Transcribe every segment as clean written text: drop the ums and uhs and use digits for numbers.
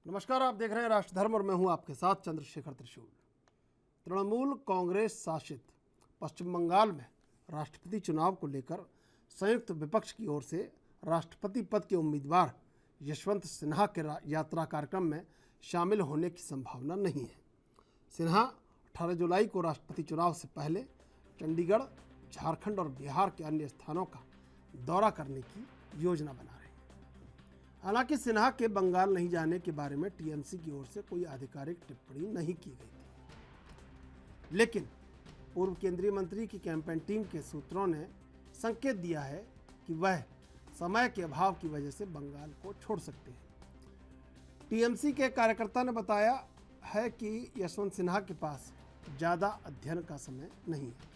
नमस्कार, आप देख रहे हैं राष्ट्रधर्म और मैं हूं आपके साथ चंद्रशेखर त्रिशूल। तृणमूल कांग्रेस शासित पश्चिम बंगाल में राष्ट्रपति चुनाव को लेकर संयुक्त विपक्ष की ओर से राष्ट्रपति पद के उम्मीदवार यशवंत सिन्हा के यात्रा कार्यक्रम में शामिल होने की संभावना नहीं है। सिन्हा 18 जुलाई को राष्ट्रपति चुनाव से पहले चंडीगढ़, झारखंड और बिहार के अन्य स्थानों का दौरा करने की योजना बना रहे हैं। हालांकि सिन्हा के बंगाल नहीं जाने के बारे में टीएमसी की ओर से कोई आधिकारिक टिप्पणी नहीं की गई थी, लेकिन पूर्व केंद्रीय मंत्री की कैंपेन टीम के सूत्रों ने संकेत दिया है कि वह समय के अभाव की वजह से बंगाल को छोड़ सकते हैं। टीएमसी के कार्यकर्ता ने बताया है कि यशवंत सिन्हा के पास ज़्यादा अध्ययन का समय नहीं है,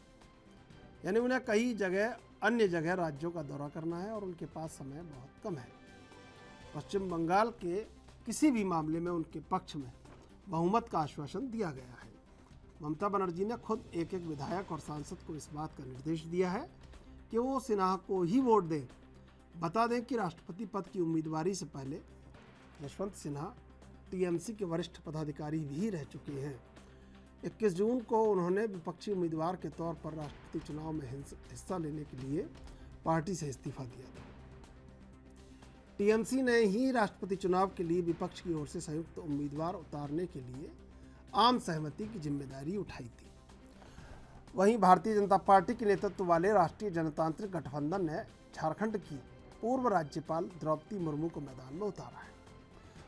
यानी उन्हें कई जगह अन्य जगह राज्यों का दौरा करना है और उनके पास समय बहुत कम है। पश्चिम बंगाल के किसी भी मामले में उनके पक्ष में बहुमत का आश्वासन दिया गया है। ममता बनर्जी ने खुद एक एक विधायक और सांसद को इस बात का निर्देश दिया है कि वो सिन्हा को ही वोट दें। बता दें कि राष्ट्रपति पद की उम्मीदवारी से पहले यशवंत सिन्हा टीएमसी के वरिष्ठ पदाधिकारी भी रह चुके हैं। 21 जून को उन्होंने विपक्षी उम्मीदवार के तौर पर राष्ट्रपति चुनाव में हिस्सा लेने के लिए पार्टी से इस्तीफा दिया था। टीएमसी ने ही राष्ट्रपति चुनाव के लिए विपक्ष की ओर से संयुक्त उम्मीदवार उतारने के लिए आम सहमति की जिम्मेदारी उठाई थी। वहीं भारतीय जनता पार्टी के नेतृत्व वाले राष्ट्रीय जनतांत्रिक गठबंधन ने झारखंड की पूर्व राज्यपाल द्रौपदी मुर्मू को मैदान में उतारा है।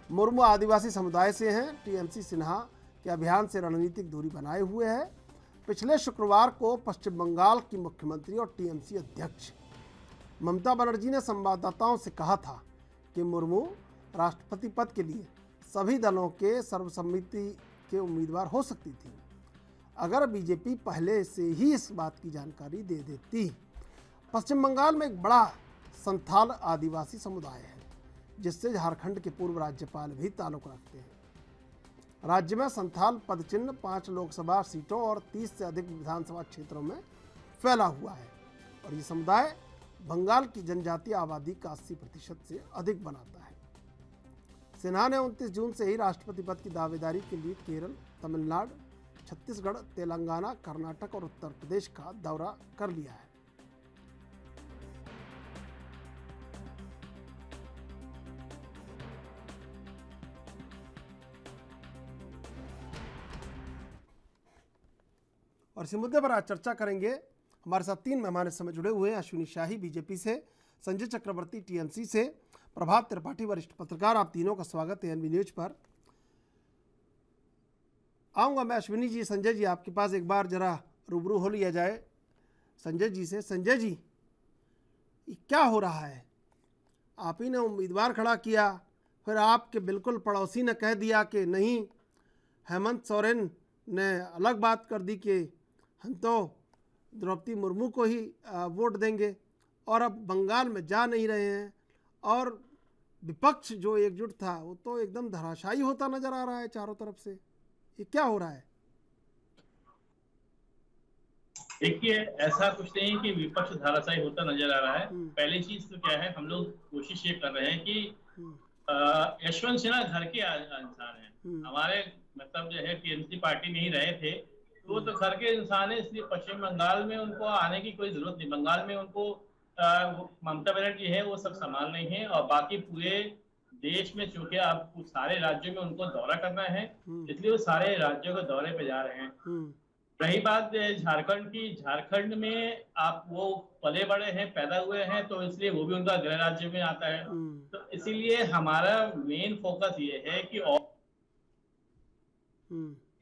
मुर्मू आदिवासी समुदाय से हैं। टीएमसी सिन्हा के अभियान से रणनीतिक दूरी बनाए हुए है। पिछले शुक्रवार को पश्चिम बंगाल की मुख्यमंत्री और टीएमसी अध्यक्ष ममता बनर्जी ने संवाददाताओं से कहा था कि मुर्मू राष्ट्रपति पद के लिए सभी दलों के सर्वसम्मति के उम्मीदवार हो सकती थी अगर बीजेपी पहले से ही इस बात की जानकारी दे देती। पश्चिम बंगाल में एक बड़ा संथाल आदिवासी समुदाय है, जिससे झारखंड के पूर्व राज्यपाल भी ताल्लुक रखते हैं। राज्य में संथाल पदचिन्ह 5 लोकसभा सीटों और 30 से अधिक विधानसभा क्षेत्रों में फैला हुआ है और ये समुदाय बंगाल की जनजातीय आबादी का 80% से अधिक बनाता है। सिन्हा ने 29 जून से ही राष्ट्रपति पद की दावेदारी के लिए केरल, तमिलनाडु, छत्तीसगढ़, तेलंगाना, कर्नाटक और उत्तर प्रदेश का दौरा कर लिया है। और इसी मुद्दे पर आज चर्चा करेंगे। हमारे साथ 3 मेहमान इस समय जुड़े हुए हैं। अश्विनी शाही बीजेपी से, संजय चक्रवर्ती टीएमसी से, प्रभात त्रिपाठी वरिष्ठ पत्रकार। आप तीनों का स्वागत है एनबी न्यूज पर। आऊँगा मैं अश्विनी जी, संजय जी आपके पास एक बार जरा रूबरू हो लिया जाए संजय जी से। संजय जी, ये क्या हो रहा है? आप ही ने उम्मीदवार खड़ा किया, फिर आपके बिल्कुल पड़ोसी ने कह दिया कि नहीं, हेमंत सोरेन ने अलग बात कर दी कि हम तो द्रौपदी मुर्मू को ही वोट देंगे, और अब बंगाल में जा नहीं रहे हैं और विपक्ष जो एकजुट था वो तो एकदम धराशायी होता नजर आ रहा है चारों तरफ से। ये क्या हो रहा है? देखिए, ऐसा कुछ नहीं है कि विपक्ष धराशायी होता नजर आ रहा है। पहली चीज तो क्या है, हम लोग कोशिश ये कर रहे हैं कि यशवंत सिन्हा घर के इंसान हैं। हमारे मतलब जो है टीएमसी पार्टी में ही रहे थे, वो तो घर के इंसान है, इसलिए पश्चिम बंगाल में उनको आने की कोई जरूरत नहीं। बंगाल में उनको ममता बनर्जी है वो सब संभाल रही है, और बाकी पूरे देश में चूंकि अब सारे राज्यों में उनको दौरा करना है, इसलिए वो सारे राज्यों के दौरे पे जा रहे हैं। रही बात झारखंड की, झारखंड में आप वो पले बड़े हैं, पैदा हुए हैं, तो इसलिए वो भी उनका गृह राज्य में आता है। तो इसीलिए हमारा मेन फोकस ये है कि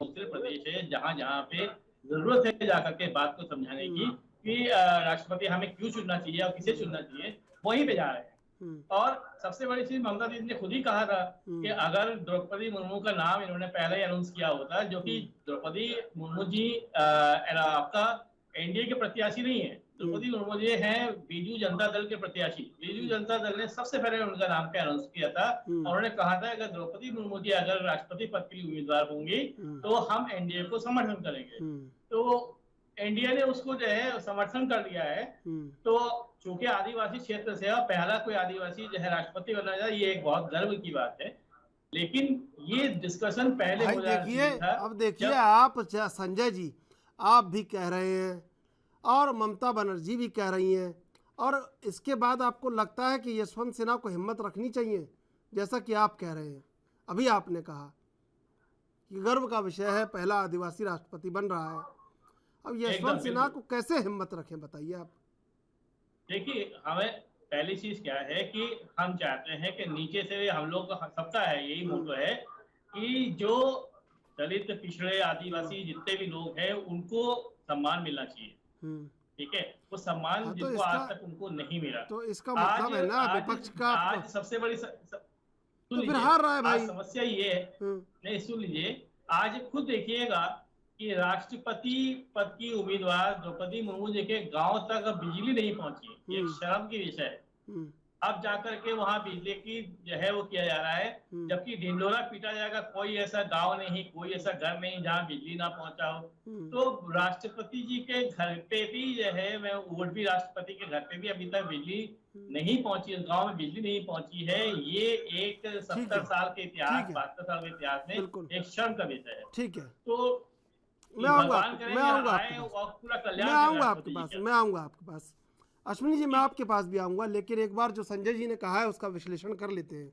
दूसरे प्रदेश है जहां जहां पे जरूरत है जाकर के बात को समझाने की कि राष्ट्रपति हमें क्यों चुनना चाहिए और किसे चुनना चाहिए, वहीं पे जा रहे हैं। और सबसे बड़ी चीज ममता दीदी ने खुद ही कहा था कि अगर द्रौपदी मुर्मू का नाम इन्होंने पहले ही अनाउंस किया होता, जो कि द्रौपदी मुर्मू जी आपका एनडीए के प्रत्याशी नहीं है, द्रौपदी मुर्मू जी हैं बीजू जनता दल के प्रत्याशी। बीजू जनता दल ने सबसे पहले उनका नाम पे अनाउंस किया था और उन्होंने कहा था अगर द्रौपदी मुर्मू जी अगर राष्ट्रपति पद के लिए उम्मीदवार होंगी तो हम एनडीए को समर्थन करेंगे। तो एनडीए ने उसको जो है समर्थन कर लिया है। तो चूंकि आदिवासी क्षेत्र से और पहला कोई आदिवासी जो है राष्ट्रपति बनना चाहिए, ये एक बहुत गर्व की बात है। लेकिन ये डिस्कशन पहले भाई हो जाना देखिए, चाहिए था। अब देखिए जब आप संजय जी, आप भी कह रहे हैं और ममता बनर्जी भी कह रही हैं, और इसके बाद आपको लगता है कि यशवंत सिन्हा को हिम्मत रखनी चाहिए, जैसा कि आप कह रहे हैं। अभी आपने कहा कि गर्व का विषय है, पहला आदिवासी राष्ट्रपति बन रहा है। अब एकदम यशवंत सिन्हा बिल्कुल, को कैसे हिम्मत रखें, बताइए आप। देखिए हमें पहली चीज क्या है कि हम चाहते हैं कि नीचे से हम लोग का सबका है, यही हम्म, मोटो है कि जो दलित पिछड़े हम्म, आदिवासी जितने भी लोग हैं उनको सम्मान मिलना चाहिए। हम्म। ठीक है, वो सम्मान हाँ, जिनको आज तक उनको नहीं मिला। तो इसका आज मतलब है ना, आज विपक्ष का आपको आज सबसे बड़ी सुन तो फिर लीजिए, हार रहा है आज भाई। समस्या ये है, हम्म, नहीं सुन लीजिए, आज खुद देखिएगा कि राष्ट्रपति पद की उम्मीदवार द्रौपदी मुर्मू जी के गांव तक अब बिजली नहीं पहुंची, ये एक हम्म, शर्म की विषय है। हम्म, अब जाकर के वहां बिजली की जो है वो किया जा रहा है, हम्म, जबकि ढिंढोरा पीटा जाएगा, कोई ऐसा गांव नहीं, कोई ऐसा घर नहीं जहां बिजली ना पहुंचा हो। हम्म, तो राष्ट्रपति जी के घर पे भी जो है, मैं वोट भी राष्ट्रपति के घर पे भी अभी तक बिजली हम्म। नहीं पहुंची, गांव में बिजली नहीं पहुंची है। ये एक ठीक 70 है, साल के ठीक इतिहास, है, 72 साल के इतिहास में बिल्कुल, एक शर्म का विषय है। ठीक है। तो मैं आऊँगा भगवान आपके करे मैं कि आऊँगा आपके आए पास और पूरा मैं कल्याण करें आऊँगा आपके राष्ट्रपति जी पास का। मैं आऊँगा आपके पास अश्विनी जी, मैं ठीक, आपके पास भी आऊँगा, लेकिन एक बार जो संजय जी ने कहा है उसका विश्लेषण कर लेते हैं।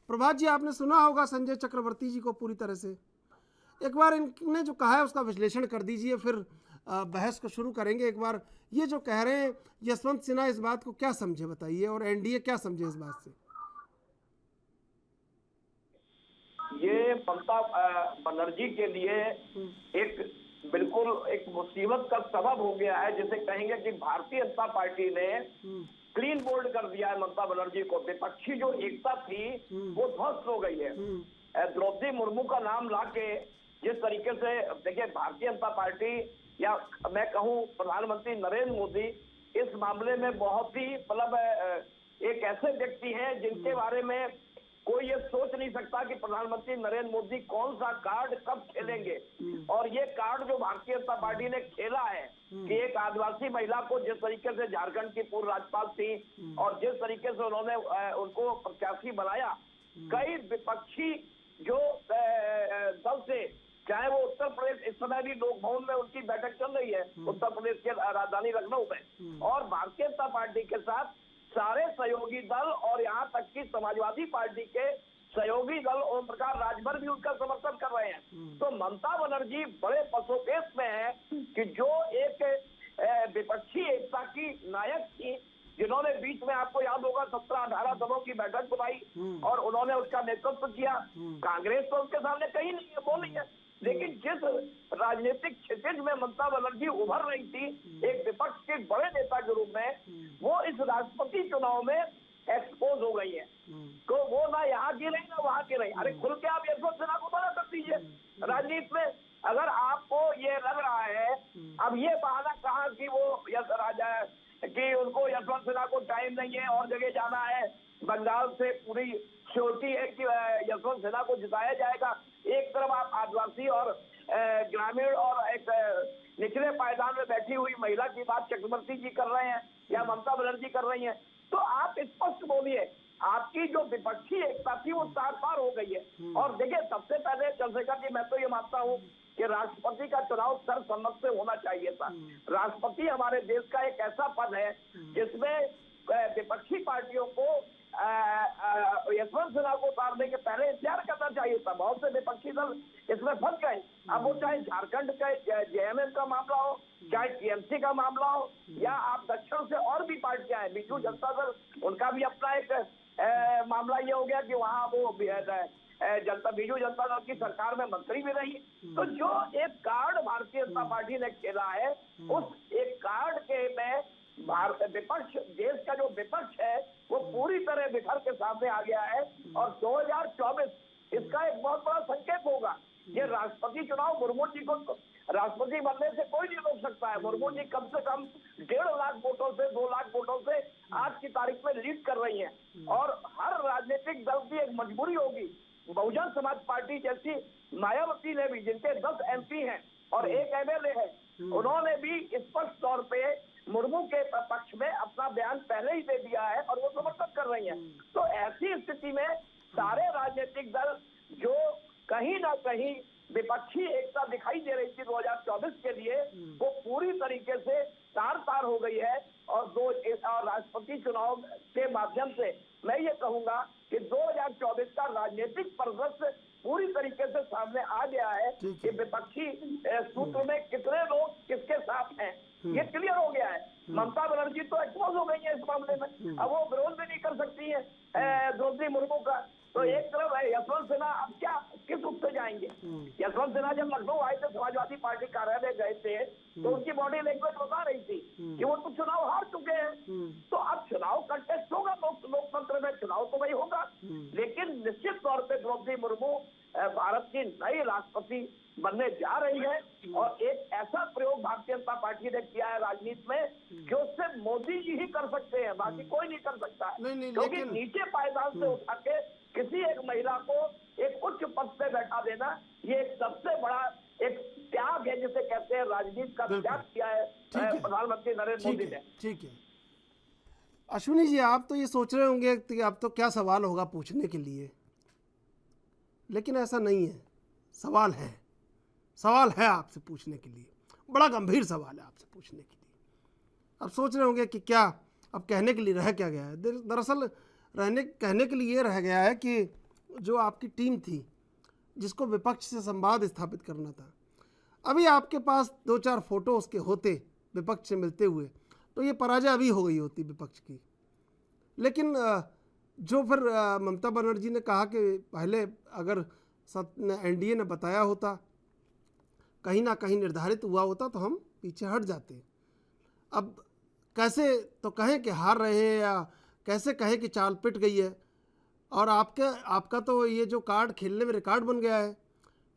प्रभात जी, आपने सुना होगा संजय चक्रवर्ती जी को पूरी तरह से। एक बार इनने जो कहा है उसका विश्लेषण कर दीजिए, फिर बहस को शुरू करेंगे। एक बार ये जो कह रहे हैं यशवंत सिन्हा, इस बात को क्या समझे बताइए, और एनडीए क्या समझे इस बात से। ये ममता बनर्जी के लिए एक बिल्कुल एक मुसीबत का सबब हो गया है, जिसे कहेंगे कि भारतीय जनता पार्टी ने क्लीन बोल्ड कर दिया है ममता बनर्जी को। विपक्षी जो एकता थी वो ध्वस्त हो गई है। द्रौपदी मुर्मू का नाम लाके जिस तरीके से, देखिए भारतीय जनता पार्टी या मैं कहूं प्रधानमंत्री नरेंद्र मोदी इस मामले में बहुत ही मतलब एक ऐसे व्यक्ति हैं जिनके बारे में कोई ये सोच नहीं सकता कि प्रधानमंत्री नरेंद्र मोदी कौन सा कार्ड कब खेलेंगे। और ये कार्ड जो भारतीय जनता पार्टी ने खेला है कि एक आदिवासी महिला को जिस तरीके से झारखंड की पूर्व राज्यपाल थी और जिस तरीके से उन्होंने उनको प्रत्याशी बनाया, कई विपक्षी जो दल से, चाहे वो उत्तर प्रदेश, इस समय भी लोक भवन में उनकी बैठक चल रही है उत्तर प्रदेश के राजधानी लखनऊ में, और भारतीय जनता पार्टी के साथ सारे सहयोगी दल और यहाँ तक कि समाजवादी पार्टी के सहयोगी दल ओम प्रकाश राजभर भी उनका समर्थन कर रहे हैं। तो ममता बनर्जी बड़े पसोपेश में है कि जो एक विपक्षी एकता की नायक थी, जिन्होंने बीच में आपको याद होगा 17-18 दलों की बैठक बुलाई और उन्होंने उसका नेतृत्व किया। कांग्रेस तो उसके सामने कहीं नहीं है, वो नहीं है। लेकिन जिस राजनीतिक क्षितिज में ममता बनर्जी उभर रही थी एक विपक्ष के बड़े नेता के रूप में, वो इस राष्ट्रपति चुनाव में एक्सपोज हो गई है। तो वो ना यहाँ की रही ना वहां की रही। अरे खुल के आप यशवंत सिन्हा को मना कर दीजिए राजनीति में, अगर आपको ये लग रहा है। अब ये बहाना कहा कि वो कि उनको यशवंत सिन्हा को टाइम नहीं है और जगह जाना है, बंगाल से पूरी श्योरिटी है कि यशवंत सिन्हा को जिताया जाएगा। एक तरफ आप आदिवासी और ग्रामीण और एक निचले पायदान में बैठी हुई महिला की बात चक्रवर्ती जी कर रहे हैं या ममता बनर्जी कर रही हैं, तो आप स्पष्ट बोलिए। आपकी जो विपक्षी एकता थी वो तार पार हो गई है। और देखिए, सबसे पहले चंद्रशेखर जी, मैं तो ये मानता हूँ कि राष्ट्रपति का चुनाव सर्वसम्मत से होना चाहिए था। राष्ट्रपति हमारे देश का एक ऐसा पद है जिसमें विपक्षी पार्टियों को यशवंत सिन्हा को उतारने के पहले इंतजार करना चाहिए था। बहुत से विपक्षी दल इसमें फंस गए। अब वो चाहे झारखंड का जेएमएम का मामला हो, चाहे टीएमसी का मामला हो, या आप दक्षिण से और भी पार्टियां हैं, बीजू जनता दल, उनका भी अपना एक मामला ये हो गया कि वहां वो बीजू जनता दल की सरकार में मंत्री भी रही। तो जो एक कार्ड भारतीय जनता पार्टी ने खेला है, उस एक कार्ड के में विपक्ष, देश का जो विपक्ष है वो पूरी तरह बिखर के सामने आ गया है। और 2024 इसका एक बहुत बड़ा संकेत होगा। ये राष्ट्रपति चुनाव, मुर्मू जी को राष्ट्रपति बनने से कोई नहीं रोक सकता है। मुर्मू जी कम से कम 1.5 लाख वोटों से 2 लाख वोटों से आज की तारीख में लीड कर रही हैं। और हर राजनीतिक दल की एक मजबूरी होगी। बहुजन समाज पार्टी जैसी मायावती ने भी, जिनके 10 MP हैं और 1 MLA है, उन्होंने भी स्पष्ट तौर पे मुर्मू के पक्ष में अपना बयान पहले ही दे दिया है और वो समर्थन कर रही हैं। तो ऐसी स्थिति में सारे राजनीतिक दल तरीके से तार तार हो गई है। और राष्ट्रपति चुनाव के माध्यम से मैं ये कहूंगा कि 2024 का राजनीतिक परिदृश्य पूरी तरीके से सामने आ गया है कि विपक्षी सूत्र में कितने लोग किसके साथ हैं, ये क्लियर हो गया है। ममता बनर्जी तो एक्सपोज हो गई है इस मामले में, अब वो विरोध भी नहीं कर सकती है द्रौपदी मुर्मू का। तो एक तरफ है यशवंत सिन्हा, अब क्या किस रूप से जाएंगे? यशवंत सिन्हा जब लखनऊ आए थे, समाजवादी पार्टी कार्यालय गए थे, तो उनकी बॉडी लैंग्वेज बता रही थी कि वो तो चुनाव हार चुके हैं। तो अब चुनाव कंटेस्ट होगा, लोकतंत्र में चुनाव तो वही होगा, लेकिन निश्चित तौर पे द्रौपदी मुर्मू भारत की नई राष्ट्रपति बनने जा रही है। और एक ऐसा प्रयोग भारतीय जनता पार्टी ने किया है राजनीति में कि उससे मोदी जी ही कर सकते हैं, बाकी कोई नहीं कर सकता। क्योंकि नीचे पायदान से उठा के किसी एक महिला को एक उच्च पद पे बैठा देना, ये एक सबसे बड़ा एक त्याग है, जिसे कहते हैं राजनीति का त्याग किया है प्रधानमंत्री नरेंद्र मोदी ने। ठीक है अश्विनी जी, आप तो ये सोच रहे होंगे कि अब तो क्या सवाल होगा पूछने के लिए, लेकिन ऐसा नहीं है। सवाल है आपसे पूछने के लिए, बड़ा गंभीर सवाल है आपसे पूछने के लिए। अब सोच रहे होंगे कि क्या अब कहने के लिए रह क्या गया है। दरअसल कहने के लिए रह गया है कि जो आपकी टीम थी जिसको विपक्ष से संवाद स्थापित करना था, अभी आपके पास 2-4 फोटो उसके होते विपक्ष से मिलते हुए, तो ये पराजय अभी हो गई होती विपक्ष की। लेकिन जो फिर ममता बनर्जी ने कहा कि पहले अगर एनडीए ने बताया होता, कहीं ना कहीं निर्धारित हुआ होता, तो हम पीछे हट जाते। अब कैसे तो कहें कि हार रहे हैं, या कैसे कहें कि चाल पिट गई है। और आपका तो ये जो कार्ड खेलने में रिकॉर्ड बन गया है,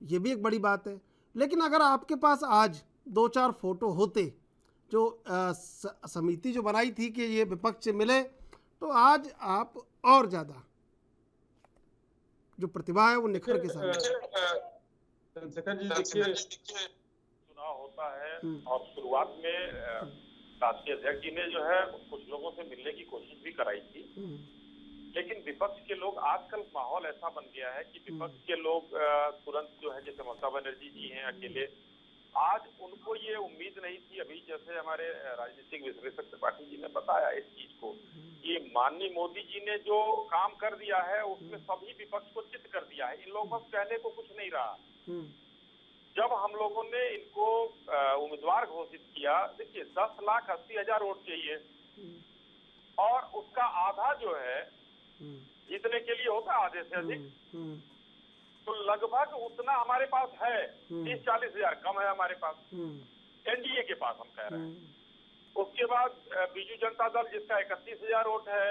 ये भी एक बड़ी बात है। लेकिन अगर आपके पास आज 2-4 फोटो होते, जो समिति जो बनाई थी कि ये विपक्ष से मिले, तो आज आप और ज़्यादा जो प्रतिभा है वो निखर के सामने। चंद्रशेखर जी, देखिए चुनाव होता है और शुरुआत में राष्ट्रीय अध्यक्ष जी ने जो है कुछ लोगों से मिलने की कोशिश भी कराई थी, लेकिन विपक्ष के लोग, आजकल माहौल ऐसा बन गया है कि विपक्ष के लोग तुरंत जो है, जैसे ममता बनर्जी जी हैं अकेले, आज उनको ये उम्मीद नहीं थी। अभी जैसे हमारे राजनीतिक विश्लेषक त्रिपाठी जी ने बताया इस चीज को, ये माननीय मोदी जी ने जो काम कर दिया है उसमें सभी विपक्ष को चित कर दिया है। इन लोगों को कहने को कुछ नहीं रहा। जब हम लोगों ने इनको उम्मीदवार घोषित किया, देखिए 10,80,000 वोट चाहिए और उसका आधा जो है जीतने के लिए होता है, आधे से अधिक, तो लगभग उतना हमारे पास है। 30-40 हजार कम है हमारे पास, एनडीए के पास हम कह रहे हैं। उसके बाद बीजू जनता दल जिसका 31,000 वोट है,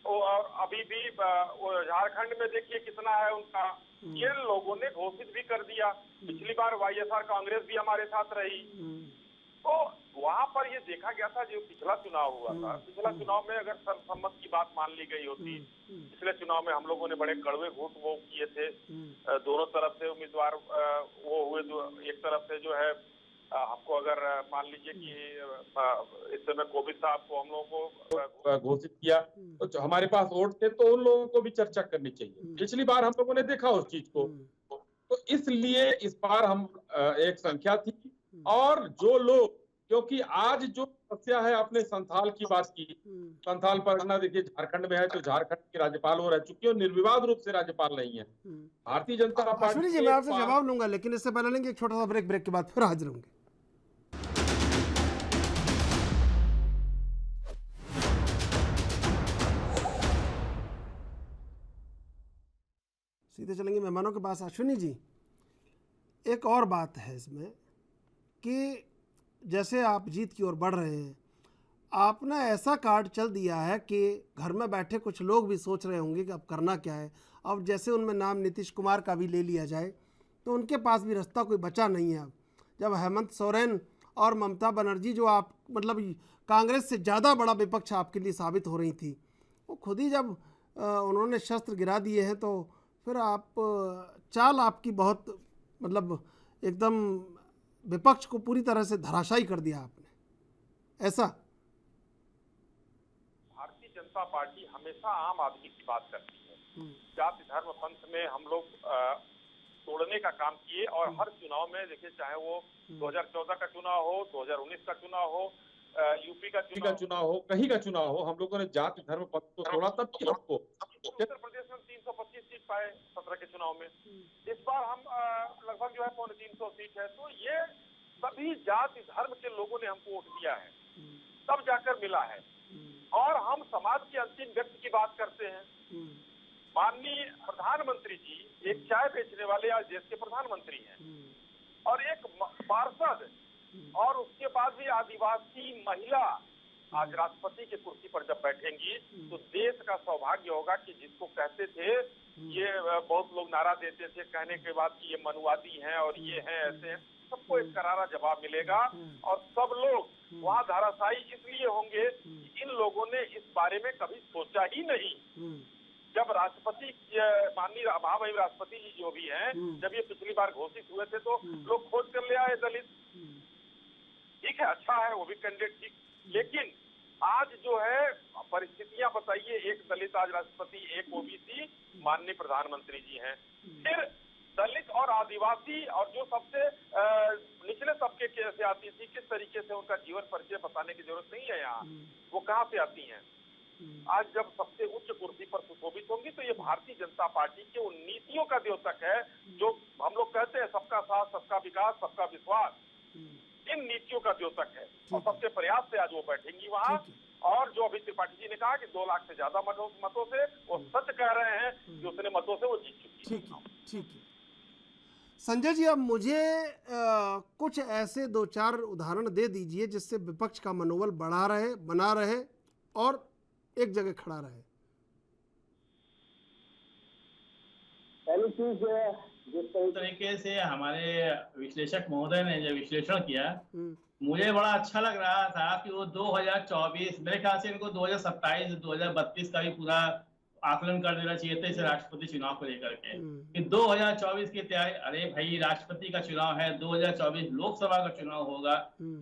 और अभी भी झारखंड में देखिए कितना है उनका। ये लोगों ने घोषित भी कर दिया। पिछली बार वाईएसआर कांग्रेस भी हमारे साथ रही, तो वहां पर ये देखा गया था, जो पिछला चुनाव हुआ था, पिछला चुनाव में अगर सर्वसम्मत की बात मान ली गई होती, पिछले चुनाव में हम लोगों ने बड़े कड़वे वोट वो किए थे, दोनों तरफ से उम्मीदवार वो हुए। एक तरफ से जो है हमको अगर मान लीजिए कि इस समय कोविड था, आपको हम लोगों को घोषित किया, तो हमारे पास वोट थे, तो उन लोगों को भी चर्चा करनी चाहिए। पिछली बार हम लोगों ने देखा उस चीज को, तो इसलिए इस बार हम एक संख्या थी। और जो लोग, क्योंकि आज जो समस्या है, आपने संथाल की बात की, संथाल परगना देखिए झारखंड में है, तो झारखंड की राज्यपाल वो रह चुकी है और निर्विवाद रूप से राज्यपाल नहीं है भारतीय जनता पार्टी। जी, मैं आपसे जवाब लूंगा, लेकिन इससे पहले लेंगे एक छोटा सा ब्रेक के बाद फिर हाजिर होंगे। सीधे चलेंगे मेहमानों के पास। अश्विनी जी, एक और बात है इसमें कि जैसे आप जीत की ओर बढ़ रहे हैं, आपने ऐसा कार्ड चल दिया है कि घर में बैठे कुछ लोग भी सोच रहे होंगे कि अब करना क्या है। अब जैसे उनमें नाम नीतीश कुमार का भी ले लिया जाए, तो उनके पास भी रास्ता कोई बचा नहीं है। अब जब हेमंत सोरेन और ममता बनर्जी, जो आप मतलब कांग्रेस से ज़्यादा बड़ा विपक्ष आपके लिए साबित हो रही थी, वो खुद ही जब उन्होंने शस्त्र गिरा दिए हैं, तो फिर आप चाल आपकी बहुत मतलब एकदम विपक्ष को पूरी तरह से धराशायी कर दिया आपने, ऐसा। भारतीय जनता पार्टी हमेशा आम आदमी की बात करती है। जाति धर्म पंथ में हम लोग तोड़ने का काम किए और हर चुनाव में देखिए, चाहे वो 2014 का चुनाव हो, 2019 का चुनाव हो, यूपी का चुनाव हो, कहीं का चुनाव हो, हम लोगों ने जाति धर्म पद को तोड़ा, तब भी हमको उत्तर प्रदेश में 325 सीट पाए 17 के चुनाव में। इस बार हम लगभग जो है 350 सीट है। तो ये सभी जाति धर्म के लोगों ने हमको वोट दिया है, तब जाकर मिला है। और हम समाज के अंतिम व्यक्ति की बात करते हैं। माननीय प्रधानमंत्री जी एक चाय बेचने वाले आज देश के प्रधानमंत्री हैं, और एक पार्षद और उसके बाद भी आदिवासी महिला आज राष्ट्रपति की कुर्सी पर जब बैठेंगी तो देश का सौभाग्य होगा कि जिसको कहते थे, ये बहुत लोग नारा देते थे कहने के बाद कि ये मनुवादी हैं और ये हैं ऐसे हैं, सबको एक करारा जवाब मिलेगा। और सब लोग वहाँ धाराशायी इसलिए होंगे कि इन लोगों ने इस बारे में कभी सोचा ही नहीं। जब राष्ट्रपति माननीय महामहिम राष्ट्रपति जी जो भी हैं, जब ये पिछली बार घोषित हुए थे तो लोग खोज कर ले आए दलित। ठीक है, अच्छा है, वो भी कैंडिडेट ठीक, लेकिन आज जो है परिस्थितियां बताइए, एक दलित आज राष्ट्रपति, एक ओबीसी माननीय प्रधानमंत्री जी हैं। फिर दलित और आदिवासी और जो सबसे निचले तबके से आती थी, किस तरीके से उनका जीवन परिचय बताने की जरूरत नहीं है यहाँ, वो कहाँ से आती हैं। आज जब सबसे उच्च कुर्सी पर सुशोभित होंगी तो ये भारतीय जनता पार्टी के उन नीतियों का द्योतक है जो हम लोग कहते हैं, सबका साथ, सबका विकास, सबका विश्वास, इन नीतियों का द्योतक है। और सबके प्रयास से आज वो बैठेंगी वहाँ। और जो अभी त्रिपाठी जी ने कहा कि 2 लाख से ज्यादा मतों से, वो सच कह रहे हैं कि उतने मतों से वो जीत चुकी है। ठीक है संजय जी, अब मुझे कुछ ऐसे 2-4 उदाहरण दे दीजिए जिससे विपक्ष का मनोबल बना रहे और एक जगह खड़ा रहे। पहली चीज जिस तरीके से हमारे विश्लेषक महोदय ने जो विश्लेषण किया, मुझे बड़ा अच्छा लग रहा था कि वो 2024, मेरे ख्याल से इनको 2027, 2032 का भी पूरा आकलन कर देना चाहिए था इसे राष्ट्रपति चुनाव को लेकर के कि 2024 की तैयारी। अरे भाई, राष्ट्रपति का चुनाव है, 2024 लोकसभा का चुनाव होगा,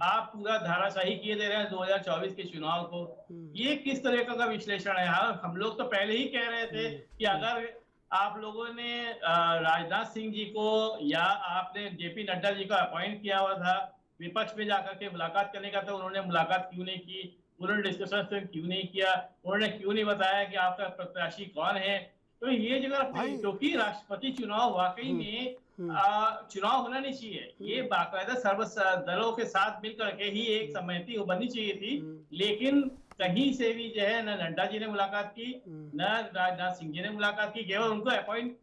आप पूरा धाराशाही किए दे रहे हैं 2024 के चुनाव को। ये किस तरह का विश्लेषण है? हम लोग तो पहले ही कह रहे थे कि अगर आप लोगों ने राजनाथ सिंह जी को या आपने जेपी नड्डा जी को अपॉइंट किया हुआ था विपक्ष में जाकर के मुलाकात करने का, तो उन्होंने मुलाकात क्यों नहीं की? उन्होंने डिस्कशन क्यों नहीं किया? उन्होंने क्यों नहीं बताया कि आपका प्रत्याशी कौन है? तो ये जगह, क्योंकि राष्ट्रपति चुनाव वाकई में चुनाव होना नहीं चाहिए, ये बाकायदा सर्व दलों के साथ मिलकर के ही एक सहमति बननी चाहिए थी। लेकिन कहीं से भी जो है, न नड्डा जी ने मुलाकात की, न राजनाथ सिंह जी ने मुलाकात की, केवल उनको अपॉइंट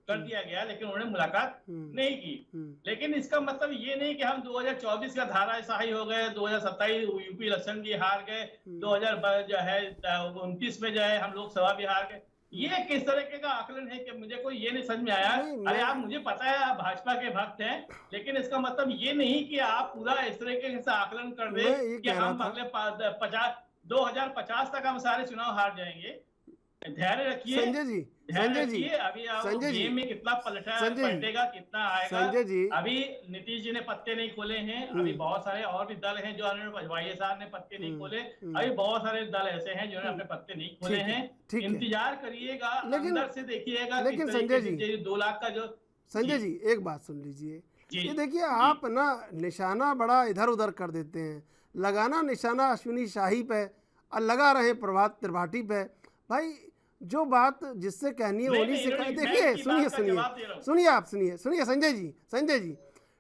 कर दिया गया, लेकिन उन्होंने मुलाकात नहीं की। लेकिन इसका मतलब ये नहीं कि हम 2024 का धाराशाही हो गए, 2027 यूपी इलेक्शन भी हार गए, 2029 में जो है हम लोकसभा भी हार गए। ये किस तरीके का आकलन है कि मुझे कोई ये नहीं समझ में आया। अरे आप, मुझे पता है आप भाजपा के भक्त हैं, लेकिन इसका मतलब ये नहीं कि आप पूरा इस तरीके से आकलन कर दे कि हम अगले 2050 तक हम सारे चुनाव हार जाएंगे। धैर्य रखिए संजय जी, अभी आप गेम में कितना पलटेगा, कितना आएगा। संजय जी, अभी नीतीश जी ने पत्ते नहीं खोले हैं, अभी बहुत सारे और भी दल हैं जो YSR ने पत्ते नहीं खोले, अभी बहुत सारे दल ऐसे हैं जिन्होंने अपने पत्ते नहीं खोले हैं। इंतजार करिएगा, अंदर से देखिएगा। लेकिन संजय जी, 2 लाख का जो, संजय जी एक बात सुन लीजिए, ये देखिए आप ना निशाना बड़ा इधर उधर कर देते हैं। लगाना निशाना अश्विनी शाही पे और लगा रहे प्रभात त्रिपाठी पे। भाई, जो बात जिससे कहनी है उन्हीं से कह। देखिए सुनिए संजय जी,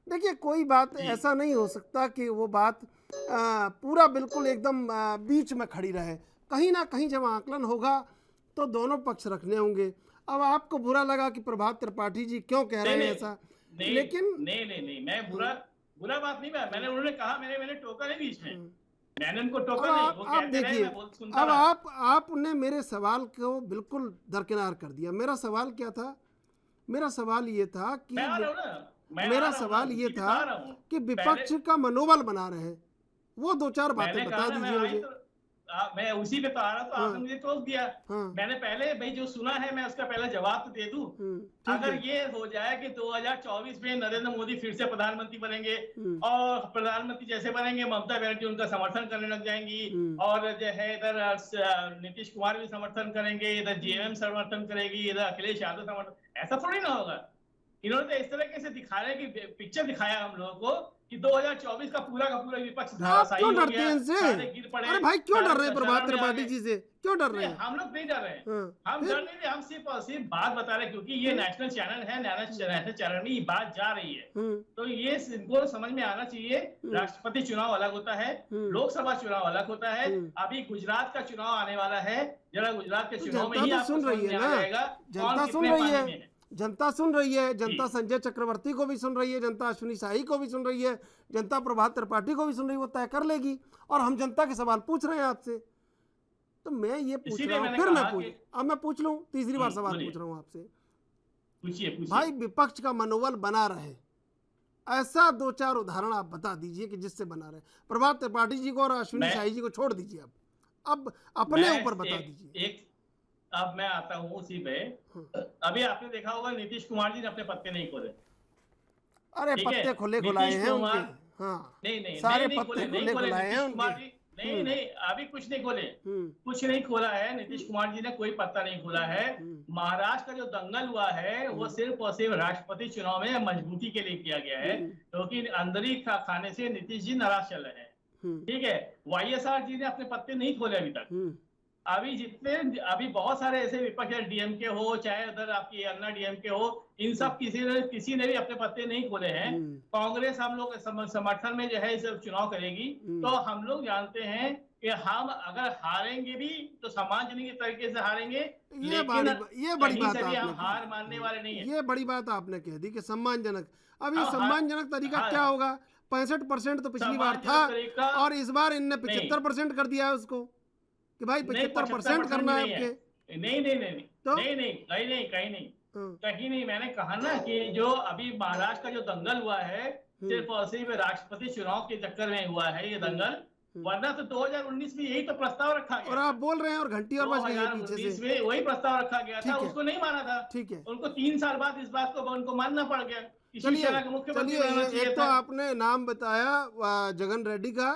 देखिए कोई बात ऐसा नहीं हो सकता कि वो बात पूरा बिल्कुल एकदम बीच में खड़ी रहे। कहीं ना कहीं जब आकलन होगा तो दोनों पक्ष रखने होंगे। अब आपको बुरा लगा कि प्रभात त्रिपाठी जी क्यों कह रहे हैं ऐसा, लेकिन नहीं, मैं बुरा बात नहीं, मैंने उन्होंने कहा, मैंने टोका नहीं बीच में, मैंने उनको टोका नहीं। वो कहते रहे, मैं बहुत सुनता रहा। अब आपने मेरे सवाल को बिल्कुल दरकिनार कर दिया। मेरा सवाल क्या था? मेरा सवाल ये था कि विपक्ष का मनोबल बना रहे। वो 2-4 बातें बता दीजिए मुझे। मैं उसी पे तो आ रहा, तो आपने मुझे टोक दिया। मैंने पहले भाई जो सुना है मैं उसका पहले जवाब तो दे दूं। अगर ये हो जाए कि 2024 में नरेंद्र मोदी फिर से प्रधानमंत्री बनेंगे और प्रधानमंत्री जैसे बनेंगे, ममता बनर्जी उनका समर्थन करने लग जाएंगी, और जो है इधर नीतीश कुमार भी समर्थन करेंगे, इधर JMM समर्थन करेगी, इधर अखिलेश यादव समर्थन, ऐसा थोड़ी ना होगा। इन्होंने तो इस तरीके से दिखा रहे हैं कि पिक्चर दिखाया हम लोगों को कि 2024 का पूरा विपक्ष आप धराशायी क्यों हो डरते गया, हैं इनसे? सारे गिर पड़े, अरे भाई क्यों डर रहे हैं सारे प्रभात शरण में आ त्रिपाठी गए। जी से? क्यों डर रहे नहीं, हैं? हम लोग नहीं डर रहे हैं, हाँ, हम डर नहीं रहे, हम सिर्फ बात बता रहे हैं क्योंकि ये नेशनल चैनल है, नेशनल चैनल में ये बात जा रही है, तो ये इनको समझ में आना चाहिए। राष्ट्रपति चुनाव अलग होता है, लोकसभा चुनाव अलग होता है, अभी गुजरात का चुनाव आने वाला है, जरा गुजरात के चुनाव में ही जनता तो आपको सुन समझ रही में है आ ना, जाएगा जनता कौन सुन कितने रही पानी में है, है। जनता सुन रही है, जनता संजय चक्रवर्ती को भी सुन रही है, जनता अश्विनी शाही को भी सुन रही है, जनता प्रभात त्रिपाठी को भी सुन रही है, वो तय कर लेगी। और हम जनता के सवाल पूछ रहे हैं आपसे, तो मैं ये पूछ रहा हूँ, फिर मैं पूछ, अब मैं पूछ लूँ, तीसरी बार सवाल पूछ रहा हूँ आपसे, पूछिए भाई विपक्ष का मनोबल बना रहे, ऐसा 2-4 उदाहरण आप बता दीजिए कि जिससे बना रहे। प्रभात त्रिपाठी जी को और अश्विनी शाही जी को छोड़ दीजिए, अब अपने ऊपर बता दीजिए। अब मैं आता हूँ उसी पे। अभी आपने देखा होगा नीतीश कुमार जी ने अपने पत्ते नहीं खोले। अरे पत्ते खुले खुलाए हैं उनके, हाँ नहीं सारे पत्ते खुले खुलाए हैं उनके। नहीं अभी कुछ नहीं खोले, कुछ नहीं खोला है। नीतीश कुमार जी ने कोई पत्ता नहीं खोला है। महाराष्ट्र का जो दंगल हुआ है वो सिर्फ और सिर्फ राष्ट्रपति चुनाव में मजबूती के लिए किया गया है, क्योंकि अंदरी खाने से नीतीश जी नाराज चल रहे हैं। ठीक है, वाईएसआर जी ने अपने पत्ते नहीं खोले अभी तक। अभी बहुत सारे ऐसे विपक्ष है, डीएमके हो चाहे उधर आपकी अन्ना डीएमके हो, इन सब किसी ने भी अपने पत्ते नहीं खोले हैं। कांग्रेस हम लोग समर्थन में जो है इस चुनाव करेगी, तो हम लोग जानते हैं कि हम अगर हारेंगे भी तो सम्मानजनक तरीके से हारेंगे। ये बड़ी बात आपने हम हार मानने वाले नहीं है। ये बड़ी बात आपने कह दी कि सम्मानजनक। अब ये सम्मानजनक तरीका क्या होगा? 65% तो पिछली बार था और इस बार इनने 75% कर दिया है उसको कि भाई 75% करना है आपके। नहीं कहीं नहीं। मैंने कहा ना कि जो अभी महाराष्ट्र का जो दंगल हुआ है सिर्फ और सिर्फ राष्ट्रपति चुनाव के चक्कर में हुआ है ये दंगल, वरना तो 2019 में यही तो प्रस्ताव रखा गया। और आप बोल रहे हैं और घंटी और बज गई है पीछे से। में वही प्रस्ताव रखा गया था, उसको नहीं माना था। ठीक है, उनको 3 साल बाद इस बात को उनको मानना पड़ गया। चलिए एक तो आपने नाम बताया जगन रेड्डी का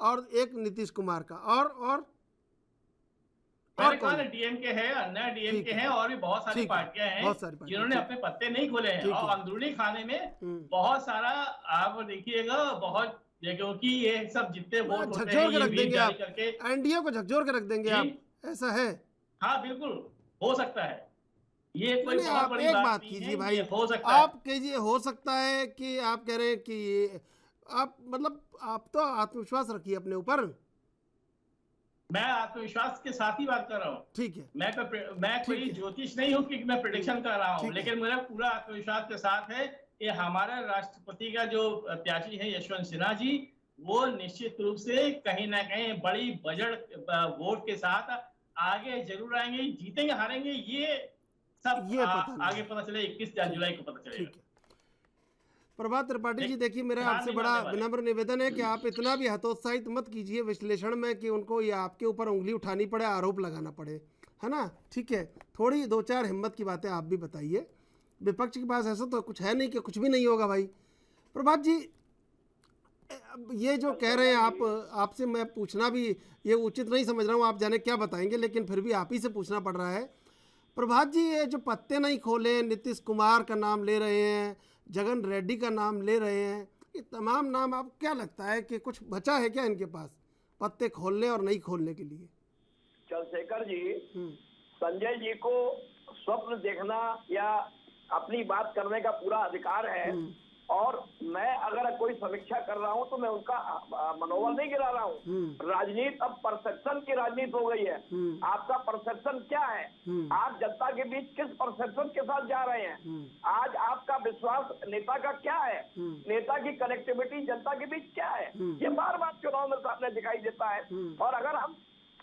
और एक नीतीश कुमार का, और डीएमके है, अन्ना डीएमके है, और भी बहुत सारी पार्टियां हैं जिन्होंने अपने पत्ते नहीं खोले हैं। और अंदरूनी खाने में बहुत सारा आप देखिएगा, बहुत, क्योंकि ये सब जितने वोट होते हैं ये भी जारी करके एनडीए को झकझोर के रख देंगे आप, ऐसा है? हाँ बिल्कुल हो सकता है। ये कोई बहुत बड़ी बात कीजिए भाई, हो सकता है। आप कीजिए, हो सकता है कि आप कह रहे हैं कि आप मतलब आप तो आत्मविश्वास रखिए अपने ऊपर। मैं आत्मविश्वास के साथ ही बात कर रहा हूँ। ठीक है, मैं कोई ज्योतिष नहीं हूँ कि मैं प्रेडिक्शन कर रहा हूँ, लेकिन मेरा पूरा आत्मविश्वास के साथ है कि हमारा राष्ट्रपति का जो प्रत्याशी है यशवंत सिन्हा जी, वो निश्चित रूप से कहीं ना कहीं बड़ी बजट वोट के साथ आगे जरूर आएंगे। जीतेंगे हारेंगे ये सब आगे पता चले, 21 जुलाई को पता चलेगा। प्रभात त्रिपाठी जी, देखिए मेरा आपसे बड़ा विनम्र निवेदन है कि आप इतना भी हतोत्साहित मत कीजिए विश्लेषण में कि उनको ये आपके ऊपर उंगली उठानी पड़े, आरोप लगाना पड़े, है ना? ठीक है, थोड़ी 2-4 हिम्मत की बातें आप भी बताइए। विपक्ष के पास ऐसा तो कुछ है नहीं कि कुछ भी नहीं होगा भाई। प्रभात जी, ये जो कह रहे हैं आप, आपसे मैं पूछना भी ये उचित नहीं समझ रहा हूँ, आप जाने क्या बताएंगे, लेकिन फिर भी आप ही से पूछना पड़ रहा है। प्रभात जी, ये जो पत्ते नहीं खोले, नीतीश कुमार का नाम ले रहे हैं, जगन रेड्डी का नाम ले रहे हैं, ये तमाम नाम, आप क्या लगता है कि कुछ बचा है क्या इनके पास पत्ते खोलने और नहीं खोलने के लिए? चंद्रशेखर जी, संजय जी को स्वप्न देखना या अपनी बात करने का पूरा अधिकार है, और मैं अगर कोई समीक्षा कर रहा हूं तो मैं उनका मनोबल नहीं गिरा रहा हूं। राजनीति अब परसेप्शन की राजनीति हो गई है। आपका परसेप्शन क्या है? आप जनता के बीच किस परसेप्शन के साथ जा रहे हैं? आज आपका विश्वास नेता का क्या है? नेता की कनेक्टिविटी जनता के बीच क्या है? ये बार बार चुनाव में सामने दिखाई देता है। और अगर हम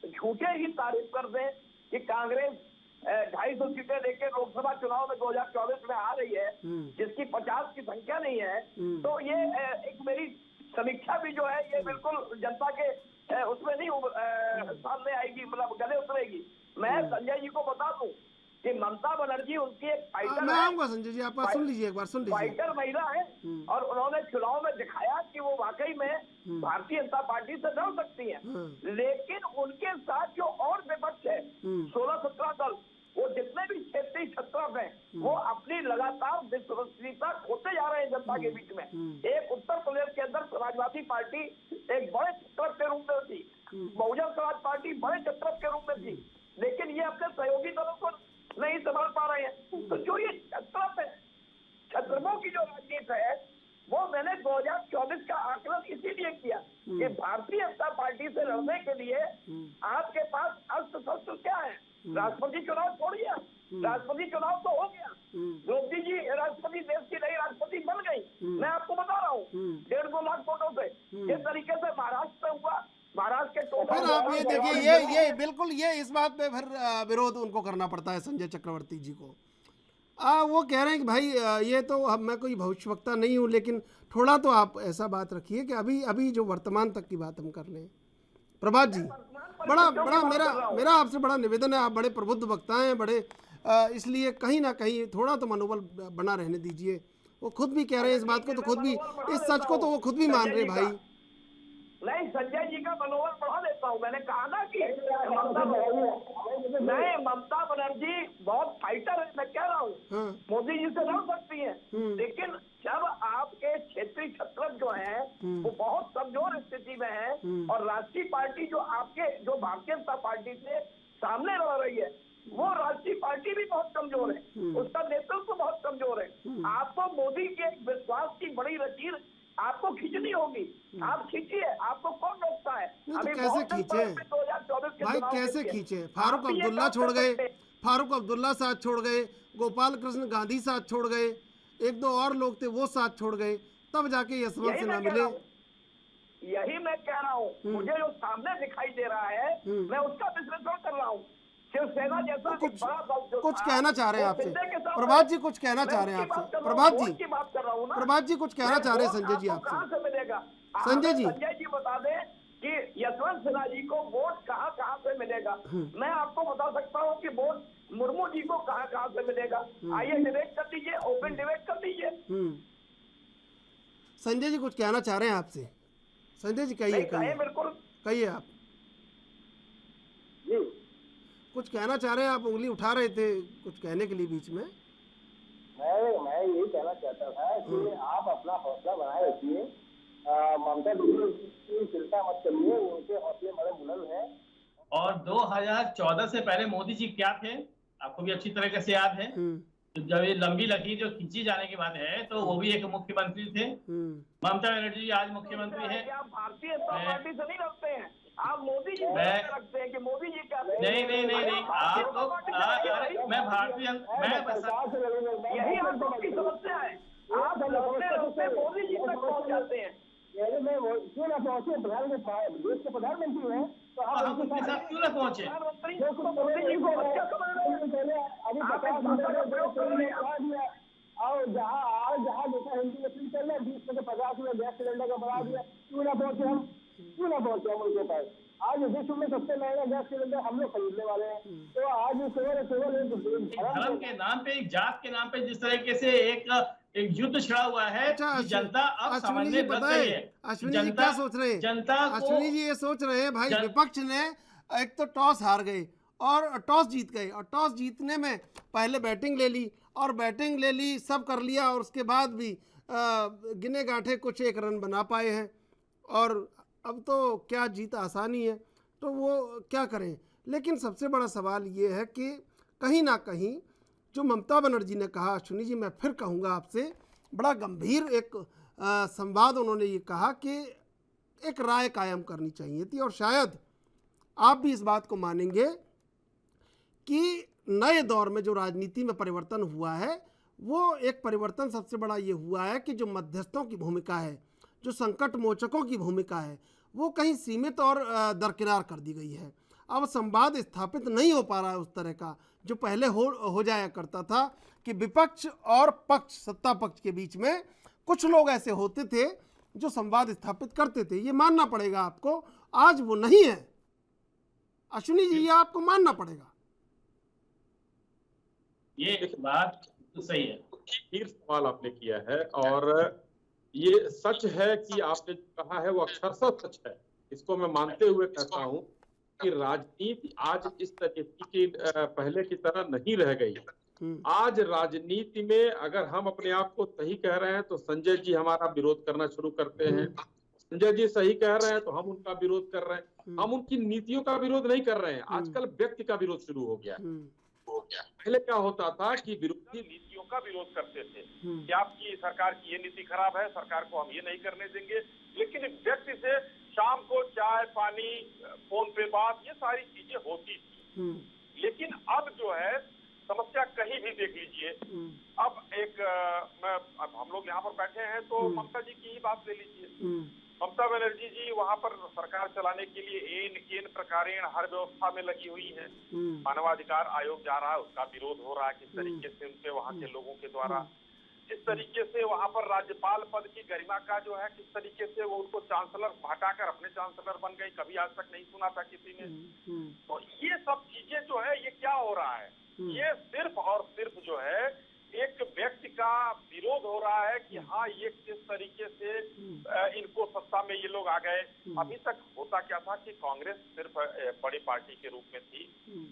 झूठे ही तारीफ कर दें कि कांग्रेस 250 सीटें लेकर लोकसभा चुनाव में 2024 में आ रही है, जिसकी 50 की संख्या नहीं है, तो ये एक मेरी समीक्षा भी जो है ये बिल्कुल जनता के उसमें नहीं सामने आएगी, मतलब गले उतरेगी। मैं संजय जी को बता दूं कि ममता बनर्जी उनकी एक फाइटर है। संजय जी, आप बात सुन लीजिए, एक बार सुन लीजिए। फाइटर महिला है और उन्होंने चुनाव में दिखाया कि वो वाकई में भारतीय जनता पार्टी से लड़ सकती है। लेकिन उनके साथ जो और विपक्ष है, 16-17 दल, वो जितने भी क्षेत्रीय छत्रप हैं, वो अपनी लगातार के बीच में। एक उत्तर प्रदेश के अंदर समाजवादी पार्टी एक बड़े चक्रव के रूप में थी, बहुजन समाज पार्टी बड़े चक्रव के रूप में थी, लेकिन ये अपने सहयोगी दलों को नहीं संभाल पा रहे हैं। तो जो ये चक्रव है, छत्रपों की जो राजनीति है, वो मैंने 2024 का आकलन इसीलिए किया कि भारतीय जनता पार्टी से लड़ने के लिए आपके पास अस्त्र शस्त्र क्या है। राष्ट्रपति चुनाव छोड़िए, राष्ट्रपति चुनाव तो हो गया, द्रौपदी जी राष्ट्रपति, देश की नई राष्ट्रपति बन गई। मैं आपको बता रहा हूँ 1.5 लाख वोटों से। जिस तरीके से महाराष्ट्र में हुआ, महाराष्ट्र के फिर आप ये देखिए, ये बिल्कुल ये इस बात पे फिर विरोध उनको करना पड़ता है संजय चक्रवर्ती जी को। वो कह रहे हैं कि भाई ये तो अब मैं कोई भविष्यवक्ता नहीं हूँ, लेकिन थोड़ा तो आप ऐसा बात रखिए कि अभी जो वर्तमान तक की बात हम कर लें। प्रभात जी, बड़ा मेरा आपसे बड़ा निवेदन है, आप बड़े प्रबुद्ध वक्ता हैं, बड़े इसलिए कहीं ना कहीं थोड़ा तो मनोबल बना रहने दीजिए। वो खुद भी कह रहे हैं इस बात को, तो खुद भी इस सच को तो वो खुद भी मान रहे भाई। नहीं, संजय जी का मनोबल बढ़ा देता हूँ। मैंने कहा ना कि ममता बनर्जी बहुत फाइटर है, मैं कह रहा हूँ मोदी जी से लड़ सकती है, लेकिन जब आपके क्षेत्रीय छत्रप जो है वो बहुत कमजोर स्थिति में है और राष्ट्रीय पार्टी जो आपके जो भारतीय जनता पार्टी से सामने लड़ रही है, वो राष्ट्रीय पार्टी भी बहुत कमजोर है, उसका नेतृत्व बहुत कमजोर है। आपको मोदी के विश्वास की बड़ी लकीर आपको खींचनी होगी, आप खींचिए, आपको कौन रोकता है? अभी कैसे खींचे भाई, कैसे खींचे? फारूक अब्दुल्ला छोड़ गए, फारूक अब्दुल्ला साथ छोड़ गए, गोपाल कृष्ण गांधी साथ छोड़ गए, एक दो और लोग थे वो साथ छोड़ गए, तब जाके यशवंत सिन्हा मिले। यही मैं कह रहा हूँ, मुझे जो सामने दिखाई दे रहा है मैं उसका विश्लेषण कर रहा हूँ। शिवसेना जैसा कुछ कहना चाह रहे हैं आपसे प्रभात जी, कुछ कहना चाह रहे हैं आपसे प्रभात जी, प्रभात जी कुछ कहना चाह रहे हैं संजय जी आपसे। कहाँ से मिलेगा संजय जी बता दें कि यशवंत सिन्हा जी को वोट कहाँ से मिलेगा। मैं आपको बता सकता हूँ कि वोट मुर्मू जी को कहाँ से मिलेगा। आइए डिबेट कर लीजिए, ओपन डिबेट कर लीजिए। संजय जी कुछ कहना चाह रहे हैं आपसे। संजय जी कहिए, बिल्कुल कहिए आप कुछ कहना चाह रहे हैं। आप उंगली उठा रहे थे कुछ कहने के लिए बीच में। मैं यही कहना चाहता था कि आप अपना हौसला बनाए रखिए, ममता दीदी की चिंता मत करिए, उनके हौसले बड़े बुलंद हैं। और 2014 से पहले मोदी जी क्या थे आपको भी अच्छी तरीके से याद है। जब ये लंबी लकीर जो खींची जाने की बात है तो वो भी एक मुख्यमंत्री थे। ममता बनर्जी आज मुख्यमंत्री है। भारतीय जनता पार्टी से नहीं लड़ते हैं आप, मोदी जी रखते हैं कि मोदी जी क्या? नहीं आप लोग, मैं भारतीय यही आपकी समस्या है, आप लड़ते मोदी जी तक पहुंच जाते हैं। क्यों ना पहुंचे, देश के प्रधानमंत्री हैं तो हम उनके साथ क्यों ना पहुंचे? मोदी जी को अच्छा समझ रहे हैं। और जहाँ देखा हिंदी में चल रहा है 20 से 50 में गैस सिलेंडर का बढ़ा दिया, क्यों ना पहुंचे हम उनके पास। आज विश्व में सबसे महंगा गैस सिलेंडर हम लोग खरीदने वाले हैं। तो आज केवल धर्म के नाम पे, एक जात के नाम पे जिस तरीके से एक युद्ध छिड़ा हुआ है, जनता अब समझने लग गई है। अश्विनी जी क्या सोच रहे हैं? जनता अश्विनी जी ये सोच रहे हैं भाई विपक्ष ने एक तो टॉस हार गए और टॉस जीत गए, और टॉस जीतने में पहले बैटिंग ले ली और बैटिंग ले ली, सब कर लिया, और उसके बाद भी गिने गांठे कुछ एक रन बना पाए हैं, और अब तो क्या जीत आसानी है, तो वो क्या करें। लेकिन सबसे बड़ा सवाल ये है कि कहीं ना कहीं जो ममता बनर्जी ने कहा, अश्विनी जी मैं फिर कहूँगा आपसे, बड़ा गंभीर एक संवाद उन्होंने ये कहा कि एक राय कायम करनी चाहिए थी, और शायद आप भी इस बात को मानेंगे कि नए दौर में जो राजनीति में परिवर्तन हुआ है, वो एक परिवर्तन सबसे बड़ा ये हुआ है कि जो मध्यस्थों की भूमिका है, जो संकट मोचकों की भूमिका है, वो कहीं सीमित और दरकिनार कर दी गई है। अब संवाद स्थापित नहीं हो पा रहा है उस तरह का जो पहले हो जाया करता था कि विपक्ष और पक्ष, सत्ता पक्ष के बीच में कुछ लोग ऐसे होते थे जो संवाद स्थापित करते थे। ये मानना पड़ेगा आपको, आज वो नहीं है। अश्विनी जी, ये आपको मानना पड़ेगा। ये बात तो सही है। ठीक सवाल आपने किया है, और ये सच है कि आपने कहा है वो अक्षरशः सच है। इसको मैं मानते हुए कहता हूँ कि राजनीति आज इस तरीके की पहले की तरह नहीं रह गई। आज राजनीति में अगर हम अपने आप को सही कह रहे हैं तो संजय जी हमारा विरोध करना शुरू करते हैं, संजय जी सही कह रहे हैं तो हम उनका विरोध कर रहे हैं। हम उनकी नीतियों का विरोध नहीं कर रहे हैं, आजकल व्यक्ति का विरोध शुरू हो गया है। पहले क्या होता था कि विरोधी नीतियों का विरोध करते थे कि आपकी सरकार की ये नीति खराब है, सरकार को हम ये नहीं करने देंगे, लेकिन व्यक्ति से शाम को चाय पानी फोन पे बात ये सारी चीजें होती थी। लेकिन अब जो है समस्या कहीं भी देख लीजिए, अब अब हम लोग यहाँ पर बैठे हैं तो ममता जी की ही बात ले लीजिए। ममता बनर्जी जी वहाँ पर सरकार चलाने के लिए एन केन प्रकारेण हर व्यवस्था में लगी हुई है। मानवाधिकार आयोग जा रहा है, उसका विरोध हो रहा है किस तरीके से उनके वहाँ के लोगों के द्वारा, जिस तरीके से वहाँ पर राज्यपाल पद की गरिमा का जो है किस तरीके से वो उनको चांसलर हटाकर अपने चांसलर बन गई, कभी आज तक नहीं सुना था किसी ने। तो ये सब चीजें जो है ये क्या हो रहा है, ये सिर्फ और सिर्फ जो है एक व्यक्ति का विरोध हो रहा है कि हाँ ये किस तरीके से इनको सत्ता में ये लोग आ गए। अभी तक होता क्या था कि कांग्रेस सिर्फ बड़ी पार्टी के रूप में थी,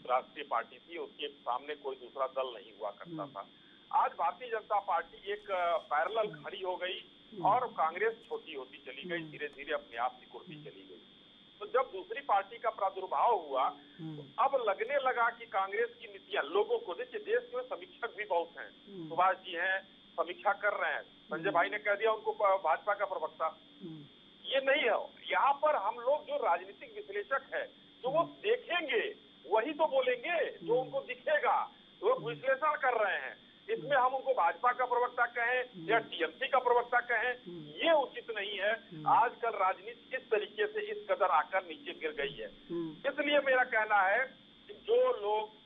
राष्ट्रीय पार्टी थी, उसके सामने कोई दूसरा दल नहीं हुआ करता था। आज भारतीय जनता पार्टी एक पैरेलल खड़ी हो गई और कांग्रेस छोटी होती चली गई, धीरे धीरे अपने आप सिकुड़ती चली गई। तो जब दूसरी पार्टी का प्रादुर्भाव हुआ तो अब लगने लगा कि कांग्रेस की नीतियां लोगों को, देखिए देश में समीक्षक भी बहुत हैं, सुभाष जी हैं समीक्षा कर रहे हैं, संजय भाई ने कह दिया उनको भाजपा का प्रवक्ता, ये नहीं है। यहाँ पर हम लोग जो राजनीतिक विश्लेषक है जो वो देखेंगे वही तो बोलेंगे, जो उनको दिखेगा वो विश्लेषण कर रहे हैं। इसमें हम उनको भाजपा का प्रवक्ता कहें या टीएमसी का प्रवक्ता कहें, ये उचित नहीं है। आजकल राजनीति किस तरीके से इस कदर आकर नीचे गिर गई है। इसलिए मेरा कहना है कि जो लोग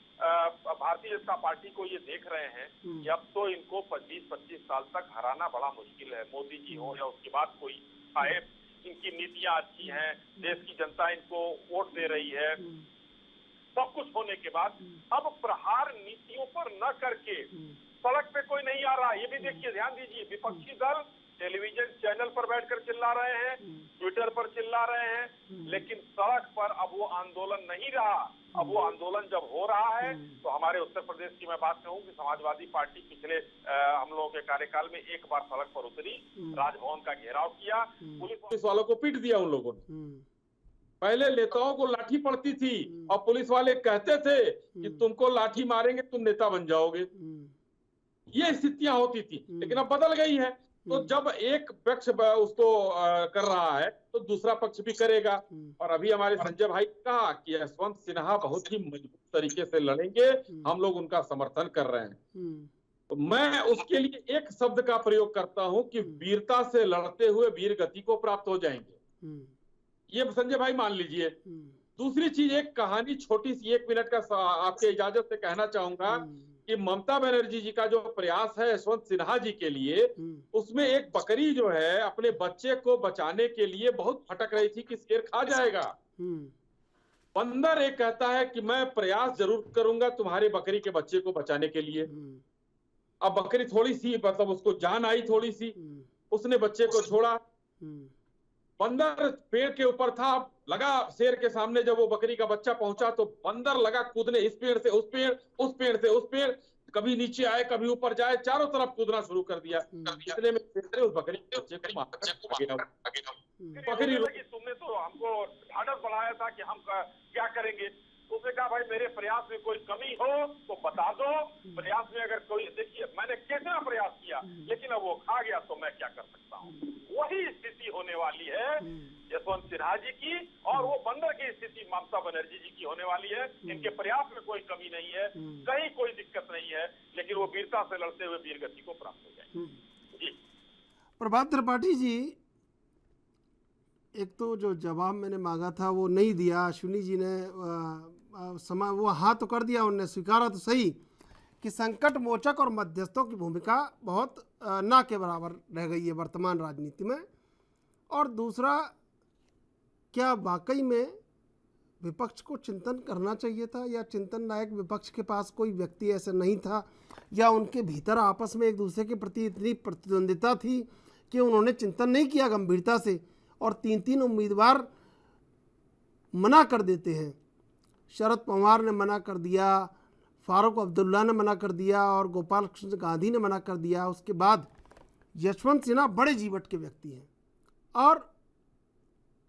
भारतीय जनता पार्टी को ये देख रहे हैं कि अब तो इनको 25-25 साल तक हराना बड़ा मुश्किल है, मोदी जी हो या उसके बाद कोई आए, इनकी नीतियां अच्छी हैं, देश की जनता इनको वोट दे रही है, सब कुछ होने के बाद अब प्रहार नीतियों पर न करके सड़क पे कोई नहीं आ रहा। ये भी देखिए, ध्यान दीजिए, विपक्षी दल टेलीविजन चैनल पर बैठकर चिल्ला रहे हैं, ट्विटर पर चिल्ला रहे हैं, लेकिन सड़क पर अब वो आंदोलन नहीं रहा। अब वो आंदोलन जब हो रहा है तो हमारे उत्तर प्रदेश की मैं बात कहूँ कि समाजवादी पार्टी पिछले हम लोगों के कार्यकाल में एक बार सड़क पर उतरी, राजभवन का घेराव किया, पुलिस वालों को पीट दिया उन लोगों ने। पहले नेताओं को लाठी पड़ती थी और पुलिस वाले कहते थे कि तुमको लाठी मारेंगे तुम नेता बन जाओगे, ये स्थितियां होती थी। लेकिन अब बदल गई है, तो जब एक पक्ष उसको कर रहा है तो दूसरा पक्ष भी करेगा। और अभी हमारे संजय भाई ने कहा कि यशवंत सिन्हा बहुत ही मजबूत तरीके से लड़ेंगे, हम लोग उनका समर्थन कर रहे हैं। तो मैं उसके लिए एक शब्द का प्रयोग करता हूं कि वीरता से लड़ते हुए वीर गति को प्राप्त हो जाएंगे, ये संजय भाई मान लीजिए। दूसरी चीज, एक कहानी छोटी सी 1 मिनट का आपके इजाजत से कहना चाहूंगा कि ममता बनर्जी जी का जो प्रयास है यशवंत सिन्हा जी के लिए, उसमें एक बकरी जो है अपने बच्चे को बचाने के लिए बहुत फटक रही थी कि शेर खा जाएगा। बंदर एक कहता है कि मैं प्रयास जरूर करूंगा तुम्हारे बकरी के बच्चे को बचाने के लिए। अब बकरी थोड़ी सी, मतलब उसको जान आई थोड़ी सी, उसने बच्चे को छोड़ा। बंदर पेड़ के ऊपर था, लगा शेर के सामने जब वो बकरी का बच्चा पहुंचा तो बंदर लगा कूदने, इस पेड़ से उस पेड़, उस पेड़ से उस पेड़, कभी नीचे आए कभी ऊपर जाए, चारों तरफ कूदना शुरू कर दिया। इतने में उस बकरी के बच्चे को मार बकरी लगी, तुमने तो हमको ढाढ़स बढ़ाया था कि हम क्या करेंगे। उसने कहा भाई मेरे प्रयास में कोई कमी हो तो बता दो, प्रयास में अगर कोई, देखिए मैंने कितना प्रयास किया लेकिन अब वो खा गया तो मैं क्या कर सकता हूँ। वही स्थिति होने वाली है यशवंत सिन्हा जी की, और वो बंदर की स्थिति ममता बनर्जी जी की होने वाली है। इनके प्रयास में कोई कमी नहीं है, कहीं कोई दिक्कत नहीं है, लेकिन वो वीरता से लड़ते हुए वीर गति को प्राप्त हो जाएंगे। जी प्रभात त्रिपाठी जी, एक तो जो जवाब मैंने मांगा था वो नहीं दिया अश्विनी जी ने, समय वो हाँ तो कर दिया, उन्होंने स्वीकारा तो सही कि संकट मोचक और मध्यस्थों की भूमिका बहुत ना के बराबर रह गई है वर्तमान राजनीति में। और दूसरा, क्या वाकई में विपक्ष को चिंतन करना चाहिए था, या चिंतन लायक विपक्ष के पास कोई व्यक्ति ऐसे नहीं था, या उनके भीतर आपस में एक दूसरे के प्रति इतनी प्रतिद्वंदिता थी कि उन्होंने चिंतन नहीं किया गंभीरता से, और 3 उम्मीदवार मना कर देते हैं। शरद पवार ने मना कर दिया, फारूक अब्दुल्ला ने मना कर दिया और गोपाल कृष्ण गांधी ने मना कर दिया। उसके बाद यशवंत सिन्हा बड़े जीवट के व्यक्ति हैं और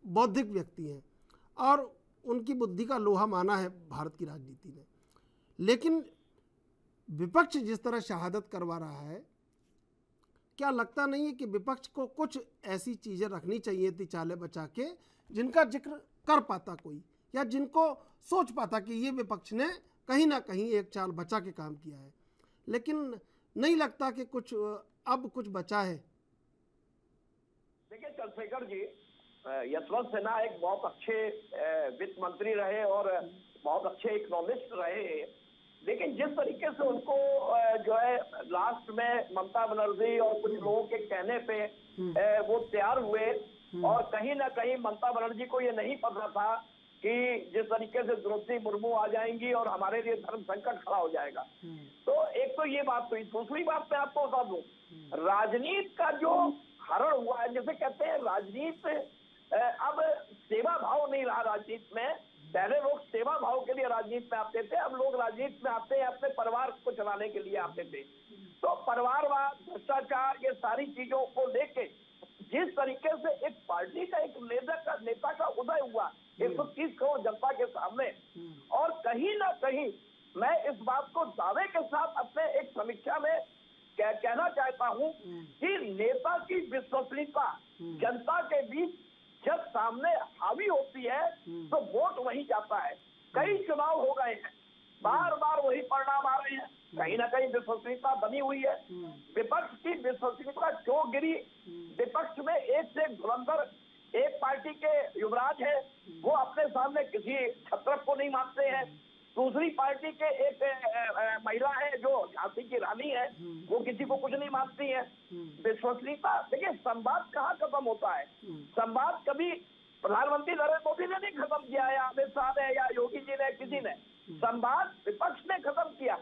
बौद्धिक व्यक्ति हैं और उनकी बुद्धि का लोहा माना है भारत की राजनीति ने। लेकिन विपक्ष जिस तरह शहादत करवा रहा है, क्या लगता नहीं है कि विपक्ष को कुछ ऐसी चीज़ें रखनी चाहिए थी चाले बचा के, जिनका जिक्र कर पाता कोई, या जिनको सोच पाता कि ये विपक्ष ने कहीं ना कहीं एक चाल बचा के काम किया है। लेकिन नहीं लगता कि कुछ अब कुछ बचा है। देखिए चंद्रशेखर जी, यशवंत सिन्हा एक बहुत अच्छे वित्त मंत्री रहे और बहुत अच्छे इकोनॉमिस्ट रहे, लेकिन जिस तरीके से उनको जो है लास्ट में ममता बनर्जी और कुछ लोगों के कहने पे वो तैयार हुए, और कहीं ना कहीं ममता बनर्जी को ये नहीं पता था कि जिस तरीके से द्रौपदी मुर्मू आ जाएंगी और हमारे लिए धर्म संकट खड़ा हो जाएगा। तो एक तो ये बात हुई। दूसरी बात मैं आपको बता दूं, राजनीति का जो हरण हुआ है, जैसे कहते हैं राजनीति अब सेवा भाव नहीं रहा राजनीति में। पहले लोग सेवा भाव के लिए राजनीति में आते थे, अब लोग राजनीति में आते हैं अपने परिवार को चलाने के लिए आते थे। तो परिवारवाद, भ्रष्टाचार, ये सारी चीजों को लेके जिस तरीके से एक पार्टी का एक नेता का उदय हुआ 130 करोड़ जनता के सामने, और कहीं ना कहीं मैं इस बात को दावे के साथ अपने एक समीक्षा में कहना चाहता हूं कि नेता की विश्वसनीयता जनता के बीच जब सामने हावी होती है तो वोट वहीं जाता है। कई चुनाव हो गए हैं, बार बार वही परिणाम आ रहे हैं, कहीं ना कहीं विश्वसनीयता बनी हुई है। विपक्ष की विश्वसनीयता क्यों गिरी? विपक्ष में एक से एक धुरंधर एक पार्टी के युवराज है, वो अपने सामने किसी छत्रप को नहीं मानते हैं। दूसरी पार्टी के एक महिला है जो झांसी की रानी है, वो किसी को कुछ नहीं मानती है। विश्वसनीयता, देखिए संवाद कहाँ खत्म होता है? संवाद कभी प्रधानमंत्री नरेंद्र मोदी ने नहीं खत्म किया, या अमित शाह ने, या योगी जी ने, किसी ने। संवाद विपक्ष ने खत्म किया।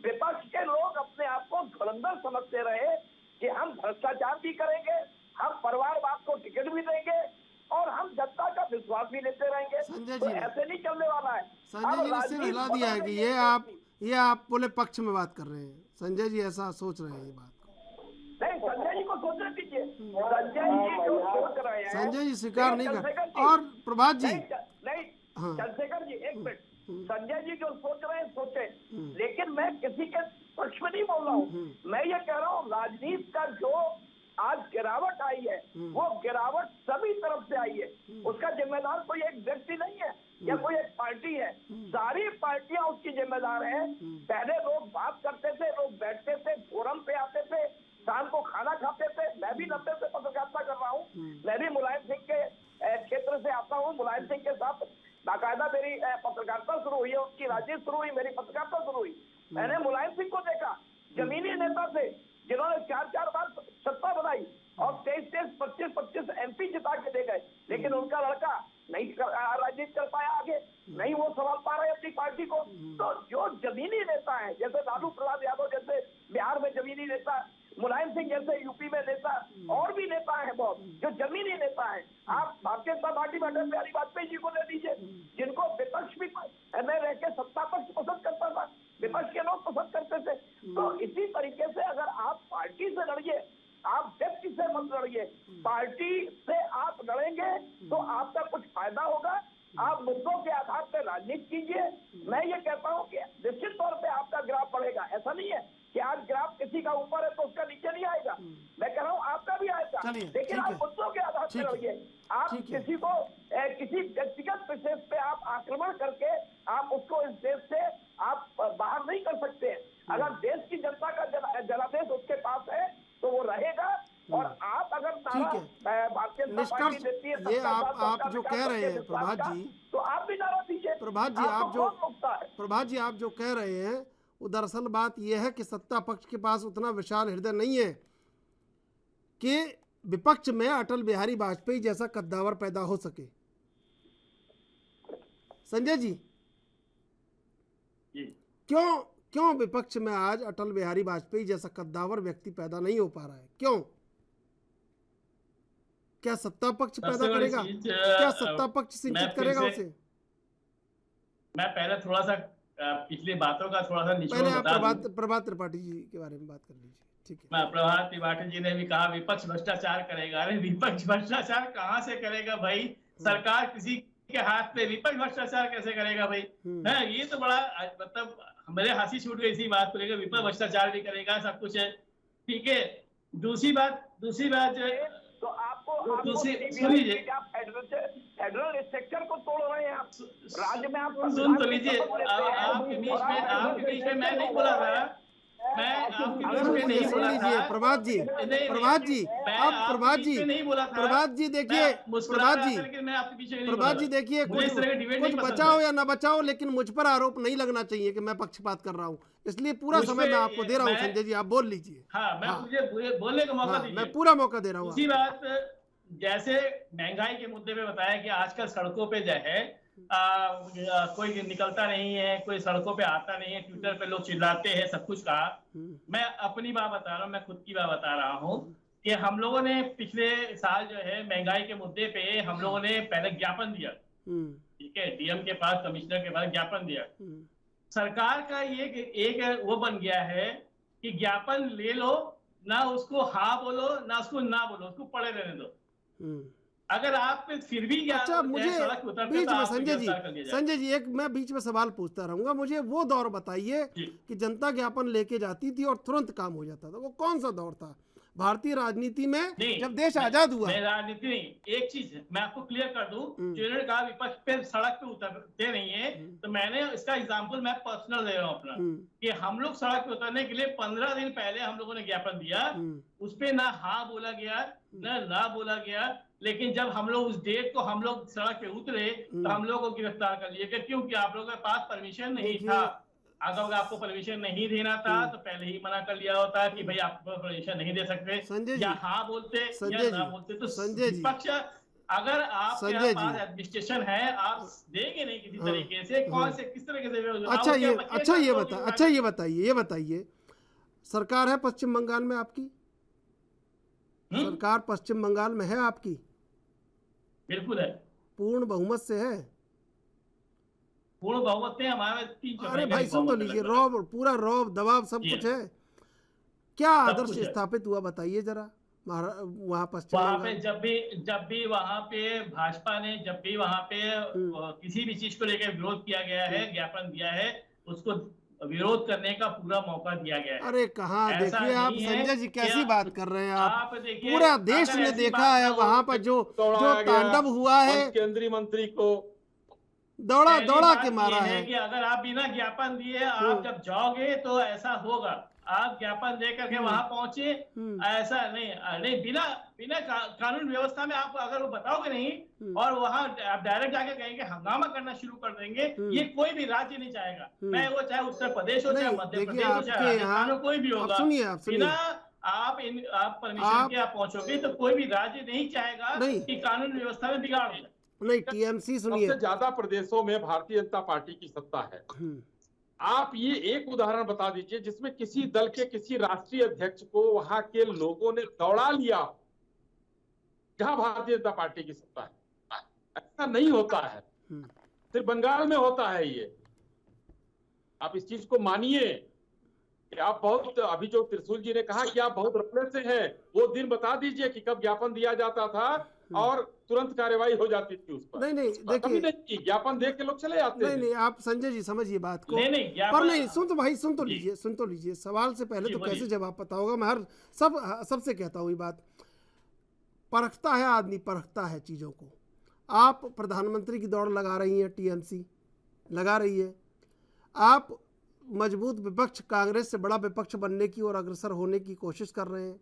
विपक्ष के लोग अपने आप को धुरंधर समझते रहे कि हम भ्रष्टाचार भी करेंगे, हम परिवारवाद को टिकट भी देंगे और हम जनता का विश्वास भी लेते रहेंगे। संजय तो जी, ऐसे नहीं चलने वाला है। संजय जी ने सिर्फ हिला दिया है कि ये आप बोले पक्ष में बात कर रहे हैं। संजय जी ऐसा सोच रहे हैं ये बात को? नहीं, संजय जी को सोचने दीजिए। संजय जी जो सोच रहे हैं, संजय जी स्वीकार नहीं कर। और प्रभात जी, नहीं चंद्रशेखर जी एक मिनट, संजय जी जो सोच रहे हैं सोचे, लेकिन मैं किसी के पक्ष में नहीं बोल रहा हूँ। मैं ये कह रहा हूँ राजनीति का जो आज गिरावट आई है, वो गिरावट सभी तरफ से आई है। उसका जिम्मेदार कोई एक व्यक्ति नहीं है या कोई एक पार्टी है, सारी पार्टियां उसकी जिम्मेदार है। पहले लोग बात करते थे, लोग बैठते थे, फोरम पे आते थे, शाम को खाना खाते थे। मैं भी 90 से पत्रकारिता कर रहा हूँ, मैं भी मुलायम सिंह के क्षेत्र से आता हूँ। मुलायम सिंह के साथ बाकायदा मेरी पत्रकारिता शुरू हुई है, उसकी राजनीति शुरू हुई, मेरी पत्रकारिता शुरू हुई। मैंने मुलायम सिंह को देखा, जमीनी नेता थे जिन्होंने 4 बार सत्ता बनाई और 23 25 MP जिता के दे गए, लेकिन उनका लड़का नहीं राजनीति कर पाया आगे, नहीं वो संभाल पा रहे अपनी पार्टी को। तो जो जमीनी नेता है, जैसे लालू प्रसाद यादव जैसे बिहार में जमीनी नेता, मुलायम सिंह जैसे यूपी में नेता, और भी नेता है बहुत जो जमीनी नेता है। आप भारतीय जनता पार्टी में अटल बिहारी वाजपेयी जी को ले लीजिए, जिनको विपक्ष भी में रह के सत्ता पक्ष पसंद करता था, विपक्ष के लोग पसंद करते थे। तो इसी तरीके से अगर आप पार्टी से लड़िए, आप व्यक्ति से मत लड़िए, पार्टी से आप लड़ेंगे तो आपका कुछ फायदा होगा। आप मुद्दों के आधार पर राजनीति कीजिए। मैं ये कहता हूँ कि निश्चित तौर पे आपका ग्राफ बढ़ेगा। ऐसा नहीं है कि आज ग्राफ किसी का ऊपर है तो उसका नीचे नहीं आएगा, मैं कह रहा हूँ आपका भी आएगा, लेकिन आप मुद्दों के आधार पर लड़िए। आप किसी को किसी व्यक्तिगत विशेष पे आप आक्रमण करके आप उसको इस देश से आप बाहर नहीं कर सकते हैं। अगर देश की जनता का जनादेश उसके पास है तो वो रहेगा, और आप अगर भारतीय जनता पार्टी देती है, ये आप जो कह रहे हैं प्रभात जी, तो आप भी नारा दीजिए। प्रभात जी आप जो कह रहे हैं वो दरअसल बात यह है कि सत्ता पक्ष के पास उतना विशाल हृदय नहीं है कि विपक्ष में अटल बिहारी वाजपेयी जैसा कद्दावर पैदा हो सके। संजय जी, क्यों विपक्ष में आज अटल बिहारी वाजपेयी जैसा कद्दावर व्यक्ति पैदा नहीं हो पा रहा है? क्यों? क्या सत्ता पक्ष पैदा करेगा? क्या सत्ता पक्ष शिक्षित करेगा उसे? मैं पहले थोड़ा सा पिछली बातों का थोड़ा सा निचोड़ पहले आप बता दूं। प्रभात त्रिपाठी जी के बारे में बात कर लीजिए, ठीक है। मैं प्रभात त्रिपाठी जी ने भी कहा विपक्ष भ्रष्टाचार करेगा। अरे विपक्ष भ्रष्टाचार कहाँ से करेगा भाई? सरकार किसी के हाथ में, विपक्ष भ्रष्टाचार कैसे करेगा भाई? है ये तो बड़ा मतलब मेरे हंसी छूट गई इसी बात को लेकर। विपक्ष भ्रष्टाचार भी करेगा, सब कुछ है, ठीक है। दूसरी बात जो है, तो आपको सुनिए, फेडरल स्ट्रक्चर को तोड़ रहे हैं आप। राज्य में आप सुन तो लीजिए, आपके बीच में मैं नहीं बोला था, मैं आपके बीच में नहीं बोला था। प्रभात जी, प्रभात जी, आप प्रभात जी, प्रभात जी देखिए, प्रभात जी देखिए, कुछ बचाओ या ना बचाओ, लेकिन मुझ पर आरोप नहीं लगना चाहिए कि मैं पक्षपात कर रहा हूँ, इसलिए पूरा समय मैं आपको दे रहा हूँ। संजय जी आप बोल लीजिए। हाँ, मैं मुझे बोलने का मौका दीजिए, मैं पूरा मौका दे रहा हूँ। दूसरी बात, जैसे महंगाई के मुद्दे पे बताया कि आजकल सड़कों पे जो है कोई निकलता नहीं है, कोई सड़कों पे आता नहीं है, ट्विटर पे लोग चिल्लाते हैं, सब कुछ कहा। मैं अपनी बात बता रहा हूँ, मैं खुद की बात बता रहा हूँ कि हम लोगों ने पिछले साल जो है महंगाई के मुद्दे पे हम लोगों ने पहले ज्ञापन दिया, ठीक है, डीएम के पास, कमिश्नर के पास ज्ञापन दिया। सरकार का ये एक वो बन गया है कि ज्ञापन ले लो, ना उसको हाँ बोलो ना उसको ना बोलो, उसको पड़े रहने दो। अगर आप फिर भी अच्छा, मुझे बीच में संजय जी एक मैं बीच में सवाल पूछता रहूंगा। मुझे वो दौर बताइए कि जनता ज्ञापन लेके जाती थी और तुरंत काम हो जाता था, वो कौन सा दौर था भारतीय राजनीति में जब देश आजाद हुआ? राजनीति नहीं, एक चीज है मैं आपको क्लियर कर दूं, जिन्होंने कहा विपक्ष पे सड़क पे उतरते नहीं है, तो मैंने इसका एग्जांपल मैं पर्सनल दे रहा हूं अपना, कि हम लोग सड़क पे उतरने के लिए 15 दिन पहले हम लोगों ने ज्ञापन दिया, उस पे ना हाँ बोला गया ना बोला गया, लेकिन जब हम लोग उस डेट को हम लोग सड़क पे उतरे तो हम लोग को गिरफ्तार कर लिया गया, क्योंकि आप लोगों के पास परमिशन नहीं था। अगर आपको परमिशन नहीं देना था तो पहले ही मना कर लिया होता कि भाई आपको परमिशन नहीं दे सकते, या हाँ बोलते या ना बोलते। तो विपक्ष, अगर आपके पास एडमिनिस्ट्रेशन है, आप देंगे नहीं किसी तरीके से, कौन से किस तरीके से? अच्छा ये बताइए सरकार है पश्चिम बंगाल में आपकी? सरकार पश्चिम बंगाल में है आपकी? बिल्कुल है, पूर्ण बहुमत से है। पूर्ण बहुमत है हमारे 3 अरे भाई सुन तो लीजिए, रौब, पूरा रौब दबाव सब कुछ है। क्या आदर्श स्थापित हुआ बताइए जरा वहाँ पश्चिम पे? जब भी वहाँ पे भाजपा ने जब भी वहाँ पे किसी भी चीज को लेकर विरोध किया गया है, ज्ञापन दिया है, उसको विरोध करने का पूरा मौका दिया गया है। अरे कहाँ, देखिए आप संजय जी कैसी बात कर रहे हैं आप पूरा देश ने देखा है वहाँ पर जो तांडव हुआ है, केंद्रीय मंत्री को दौड़ा के मारा है कि अगर आप बिना ज्ञापन दिए आप जब जाओगे तो ऐसा होगा। आप ज्ञापन देकर के वहां पहुंचे, ऐसा नहीं बिना कानून व्यवस्था में आप अगर वो बताओगे नहीं और वहां आप डायरेक्ट जाके कहेंगे हंगामा करना शुरू कर देंगे, ये कोई भी राज्य नहीं चाहेगा। मैं वो चाहे उत्तर प्रदेश हो, चाहे मध्य प्रदेश हो, चाहे राजस्थान हो, कोई भी होगा। बिना आप परमिशन के आप पहुंचोगे तो कोई भी राज्य नहीं चाहेगा कि कानून व्यवस्था में बिगाड़ हो। नहीं, टीएमसी सुनिए, सबसे ज्यादा प्रदेशों में भारतीय जनता पार्टी की सत्ता है। आप ये एक उदाहरण बता दीजिए जिसमें किसी दल के किसी राष्ट्रीय अध्यक्ष को वहां के लोगों ने दौड़ा लिया जहां भारतीय जनता पार्टी की सत्ता है। ऐसा नहीं होता है, सिर्फ बंगाल में होता है ये। आप इस चीज को मानिए कि आप बहुत, अभी जो त्रिशूल जी ने कहा कि आप बहुत रखने से हैं, वो दिन बता दीजिए कि कब ज्ञापन दिया जाता था और तुरंत कार्रवाई हो जाती थी उस पर। नहीं देखिए, ज्ञापन देख के लोग चले जाते हैं। नहीं आप संजय जी समझिए बात को। पर नहीं, सुन तो लीजिए सवाल से पहले तो कैसे जवाब पता होगा। मैं हर सबसे कहता हूँ ये बात, परखता है आदमी, परखता है चीज़ों को। आप प्रधानमंत्री की दौड़ लगा रही हैं, टीएमसी लगा रही है, आप मजबूत विपक्ष, कांग्रेस से बड़ा विपक्ष बनने की और अग्रसर होने की कोशिश कर रहे हैं,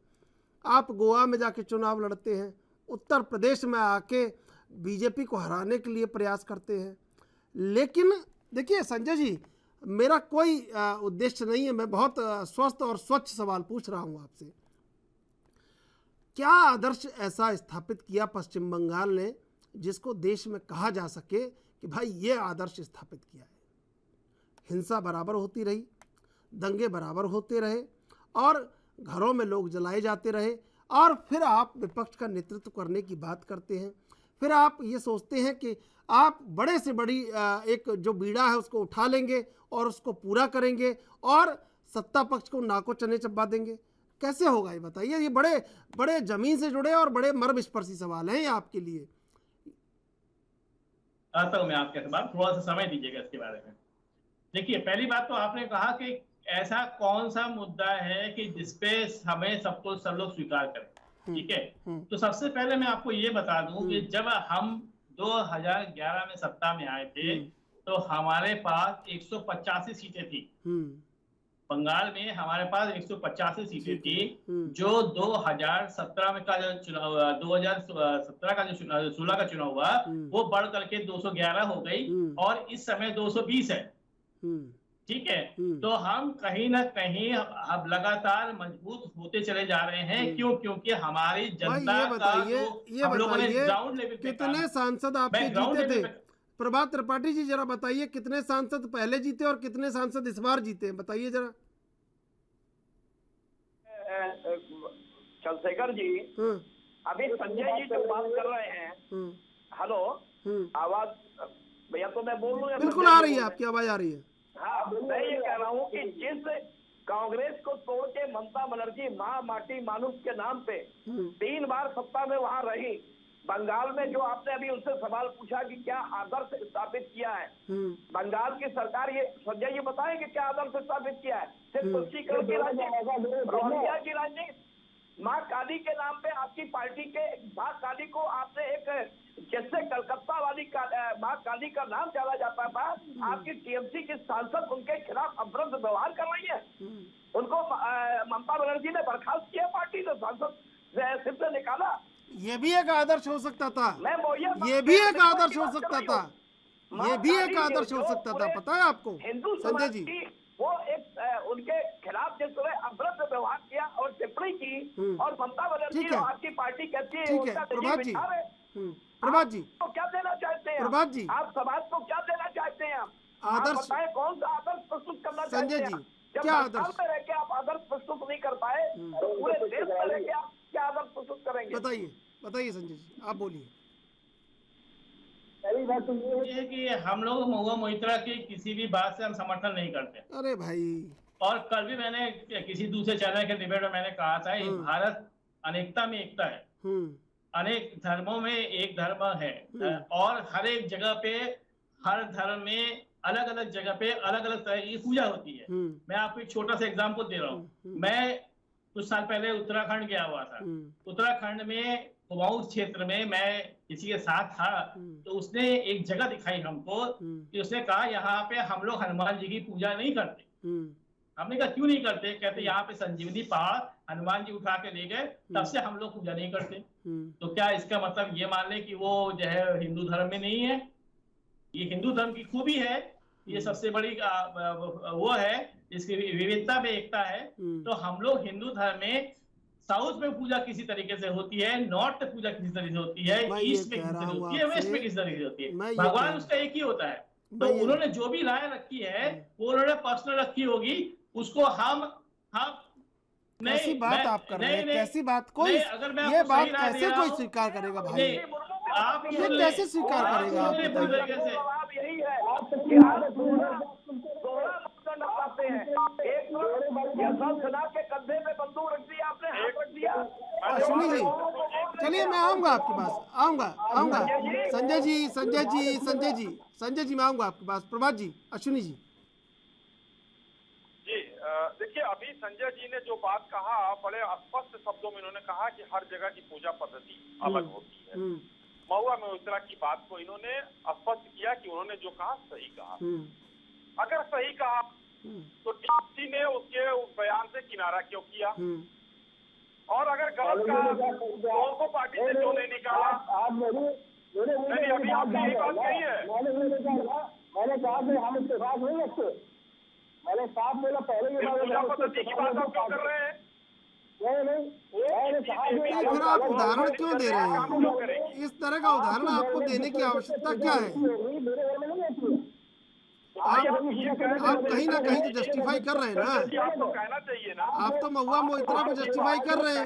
आप गोवा में जाके चुनाव लड़ते हैं, उत्तर प्रदेश में आके बीजेपी को हराने के लिए प्रयास करते हैं। लेकिन देखिए संजय जी, मेरा कोई उद्देश्य नहीं है, मैं बहुत स्वस्थ और स्वच्छ सवाल पूछ रहा हूँ आपसे। क्या आदर्श ऐसा स्थापित किया पश्चिम बंगाल ने जिसको देश में कहा जा सके कि भाई ये आदर्श स्थापित किया है? हिंसा बराबर होती रही, दंगे बराबर होते रहे और घरों में लोग जलाए जाते रहे, और फिर आप विपक्ष का नेतृत्व करने की बात करते हैं। फिर आप ये सोचते हैं कि आप बड़े से बड़ी एक जो बीड़ा है उसको उठा लेंगे और उसको पूरा करेंगे और सत्ता पक्ष को नाको चने चबा देंगे। कैसे होगा ये बताइए? ये बड़े बड़े जमीन से जुड़े और बड़े मर्म स्पर्शी सवाल हैं ये आपके लिए। आता हूं मैं आपके सवाल, थोड़ा सा समय दीजिएगा इसके बारे में। देखिए, पहली बात तो आपने कहा कि ऐसा कौन सा मुद्दा है कि जिसपे हमें सबको सब लोग स्वीकार करें, ठीक है? तो सबसे पहले मैं आपको ये बता दूं कि जब हम 2011 में सत्ता में आए थे तो हमारे पास 185 सीटें थी। बंगाल में हमारे पास 185 सीटें थी, जो 2017 में का जो चुनाव 2017 का जो 16 का चुनाव हुआ वो बढ़ करके 211 हो गई और इस समय 220 है, ठीक है? तो हम कहीं ना कहीं अब लगातार मजबूत होते चले जा रहे हैं। क्यों? क्योंकि हमारी जनता का हम लोगों ने ग्राउंड लेवल पे कितने सांसद आपके जीते थे? प्रभात त्रिपाठी जी जरा बताइए, कितने सांसद पहले जीते और कितने सांसद इस बार जीते हैं, बताइए जरा। चंद्रशेखर जी, अभी संजय जी जो बात कर रहे हैं, हेलो, आवाज भैया तो मैं बोल रहा हूँ, बिल्कुल आ रही है, आपकी आवाज आ रही है। हाँ, मैं ये कह रहा हूँ कि जिस कांग्रेस को तोड़ के ममता बनर्जी माँ माटी मानुष के नाम पे 3 बार सत्ता में वहां रही, बंगाल में जो आपने अभी उनसे सवाल पूछा कि क्या आदर्श स्थापित किया है, बंगाल की सरकार, ये संजय जी बताएंगे क्या आदर्श स्थापित किया है? सिर्फ तुष्टिकरण की राजनीति, रोहिंग्या की राजनीति, माँ काली के नाम पे आपकी पार्टी के माँ काली को आपने एक, जैसे कलकत्ता वाली माँ काली का नाम जाना जाता था, आपकी टीएमसी की सांसद उनके खिलाफ अभद्र व्यवहार कर रही है। उनको ममता बनर्जी ने बर्खास्त किया, पार्टी ने सांसद सिर्फ से निकाला। ये भी एक आदर्श हो सकता था, ये भी एक आदर्श हो सकता था, ये भी एक आदर्श हो सकता था, पता है आपको हिंदू संजय जी? वो एक उनके खिलाफ जिस तरह अभद्र व्यवहार किया और टिप्पणी की, और ममता बनर्जी और आपकी पार्टी कहती है, ठीक है प्रभात जी, प्रभात जी तो क्या देना चाहते हैं प्रभात जी? आप समाज को क्या देना चाहते हैं? आप आदर्श बताएं, कौन सा आदर्श प्रस्तुत करना चाहते संजय हैं? जी, जब क्या बंगाल आदर्श में रह के आप आदर्श प्रस्तुत नहीं कर पाए तो पूरे देश में रह के आप क्या आदर्श प्रस्तुत करेंगे? बताइए, बताइए संजय जी, आप बोलिए। पहली बात तो ये है कि हम लोग महुआ मोइत्रा की किसी भी बात से हम समर्थन नहीं करते। अरे भाई, और कल भी मैंने किसी दूसरे चैनल के डिबेट में मैंने कहा था, भारत अनेकता में एकता है, अनेक धर्मों में एक धर्म है, और हर एक जगह पे, हर धर्म में अलग अलग जगह पे अलग अलग तरह की पूजा होती है। मैं आपको एक छोटा सा एग्जांपल दे रहा हूँ। मैं कुछ साल पहले उत्तराखंड गया हुआ था। उत्तराखंड में कुमाऊं क्षेत्र में मैं किसी के साथ था, तो उसने एक जगह दिखाई हमको कि उसने कहा यहाँ पे हम लोग हनुमान जी की पूजा नहीं करते। हमने कहा क्यों नहीं करते? कहते यहाँ पे संजीवनी पहाड़ हनुमान जी उठा के ले गए, तब से हम लोग पूजा नहीं करते। तो क्या इसका मतलब ये मान ले कि वो जो है हिंदू धर्म में नहीं है? ये हिंदू धर्म की खूबी है, ये सबसे बड़ी वो है, इसकी विविधता में एकता है। तो हम लोग हिंदू धर्म में साउथ में पूजा किसी तरीके से होती है, नॉर्थ में पूजा किसी तरीके से होती है, ईस्ट में किसी तरीके से होती है, वेस्ट में किसी तरीके से होती है। भगवान उसका एक ही होता है। तो उन्होंने जो भी राय रखी है वो उन्होंने पर्सनल रखी होगी, उसको हम कैसी बात आप कर रहे हैं? कैसी बात? कोई ये बात कैसे कोई स्वीकार करेगा भाई? आप ये कैसे स्वीकार करेगा? आप बताइए। आप यही है कि आप दोहरा मापदंड अपनाते हैं। एक यशवंत सिन्हा के कंधे पे बंदूक रख दी आपने, हाथ रख दिया। अश्विनी जी, चलिए मैं आऊंगा आपके पास, आऊंगा संजय जी मैं आऊंगा आपके पास। प्रभात जी, अश्विनी जी। देखिए, अभी संजय जी ने जो बात कहा, बड़े स्पष्ट शब्दों में इन्होंने कहा कि हर जगह की पूजा पद्धति अलग होती है। महुआ मोइत्रा की बात को इन्होंने स्पष्ट किया कि उन्होंने जो कहा सही कहा। अगर सही कहा तो टीएमसी ने उसके उस बयान से किनारा क्यों किया? और अगर गलत कहा कौन को पार्टी से क्यों नहीं निकाला? अभी आपने यही बात कही है। मैंने कहा कि हम इत्तेफाक नहीं रखते, मैंने साफ बोला पहले की बात आप क्यों कर रहे हैं? फिर आप उदाहरण क्यों दे रहे हैं? इस तरह का उदाहरण आपको देने की आवश्यकता क्या है? आप कहीं ना कहीं तो जस्टिफाई कर रहे हैं ना। आपको कहना चाहिए ना। आप तो महुआ मोइत्रा को जस्टिफाई कर रहे हैं।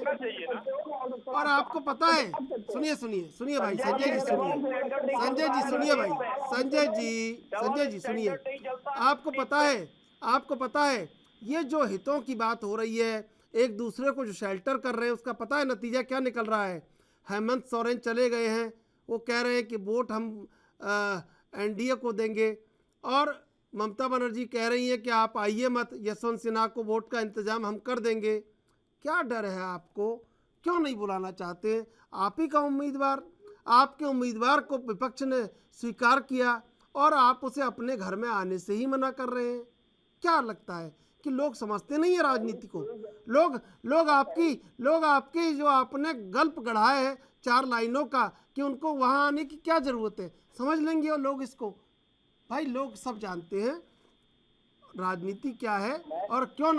और आपको पता है, सुनिए सुनिए सुनिए भाई, संजय जी सुनिए, संजय जी सुनिए भाई, संजय जी सुनिए, आपको पता है ये जो हितों की बात हो रही है, एक दूसरे को जो शेल्टर कर रहे हैं, उसका पता है नतीजा क्या निकल रहा है। हेमंत सोरेन चले गए हैं, वो कह रहे हैं कि वोट हम एनडीए को देंगे, और ममता बनर्जी कह रही हैं कि आप आइए मत, यशवंत सिन्हा को वोट का इंतजाम हम कर देंगे। क्या डर है आपको, क्यों नहीं बुलाना चाहते? आप ही का उम्मीदवार, आपके उम्मीदवार को विपक्ष ने स्वीकार किया और आप उसे अपने घर में आने से ही मना कर रहे हैं। क्या लगता है कि लोग समझते नहीं है राजनीति को? लोग आपकी जो आपने गल्प गढ़ा है 4 लाइनों का, कि उनको वहाँ आने की क्या ज़रूरत है, समझ लेंगे और लोग इसको। भाई लोग सब जानते हैं राजनीति क्या है, और क्यों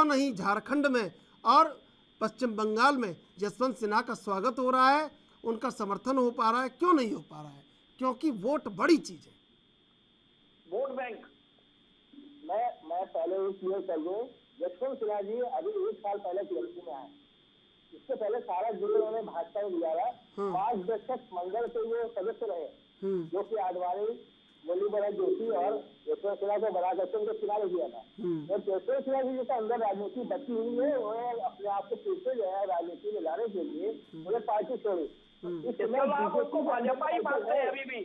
नहीं झारखंड में और पश्चिम बंगाल में यशवंत सिन्हा का स्वागत हो रहा है, उनका समर्थन हो पा रहा है। क्यों नहीं हो पा रहा है? क्योंकि वोट बड़ी चीज़ है, वोट बैंक। मैं पहले ये क्लियर कर दूं, यशवंत सिन्हा जी अभी 1 साल पहले टीएमसी में आए, इससे पहले सारा जीवन उन्होंने भाजपा में गुजारा। 5 दशक मंगल से वो सदस्य रहे, जो कि आडवाणी, मुरलीधर जोशी और यशवंत सिन्हा को बड़ा करके उनको चुनाव दिया था। और यशवंत सिन्हा जी जैसे अंदर राजनीति बची हुई है, उन्हें अपने आप को फिर से जो है राजनीति में लाने के लिए उन्हें पार्टी छोड़ी। इस समय भाजपा ही मानते हैं अभी भी।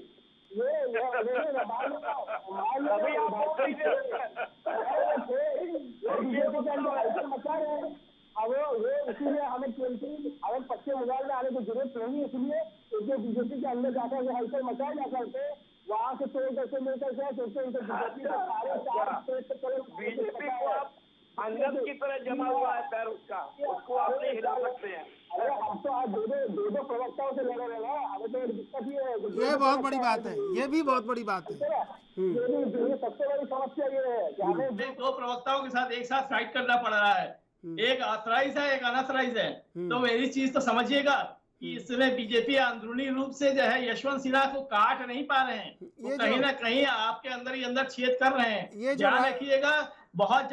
अब ये इसीलिए हमें पश्चिम बंगाल में आने की जरूरत नहीं, इसलिए जो बीजेपी के अंदर जाकर हलचल मचाए जा करके वहाँ से तोड़ करके मिलकर बीजेपी को आप अंगद की तरह जमा हुआ है पैर उसको आप नहीं हिला सकते हैं। अरे हम तो आज दो प्रवक्ताओं से लड़ रहे हैं, हमें तो दिक्कत ही है। ये बहुत बड़ी बात है, ये भी बहुत बड़ी बात है। सबसे बड़ी समस्या ये है कि हमें 2 प्रवक्ताओं के साथ एक साथ फाइट करना पड़ रहा है, एक ऑथराइज है, एक अनऑथराइज है। तो मेरी चीज तो समझिएगा कि इसमें बीजेपी अंदरूनी रूप से जो है यशवंत सिन्हा को काट नहीं पा रहे हैं, वो कहीं ना कहीं आपके अंदर ही अंदर छेद कर रहे हैं। ध्यान रखिएगा, बहुत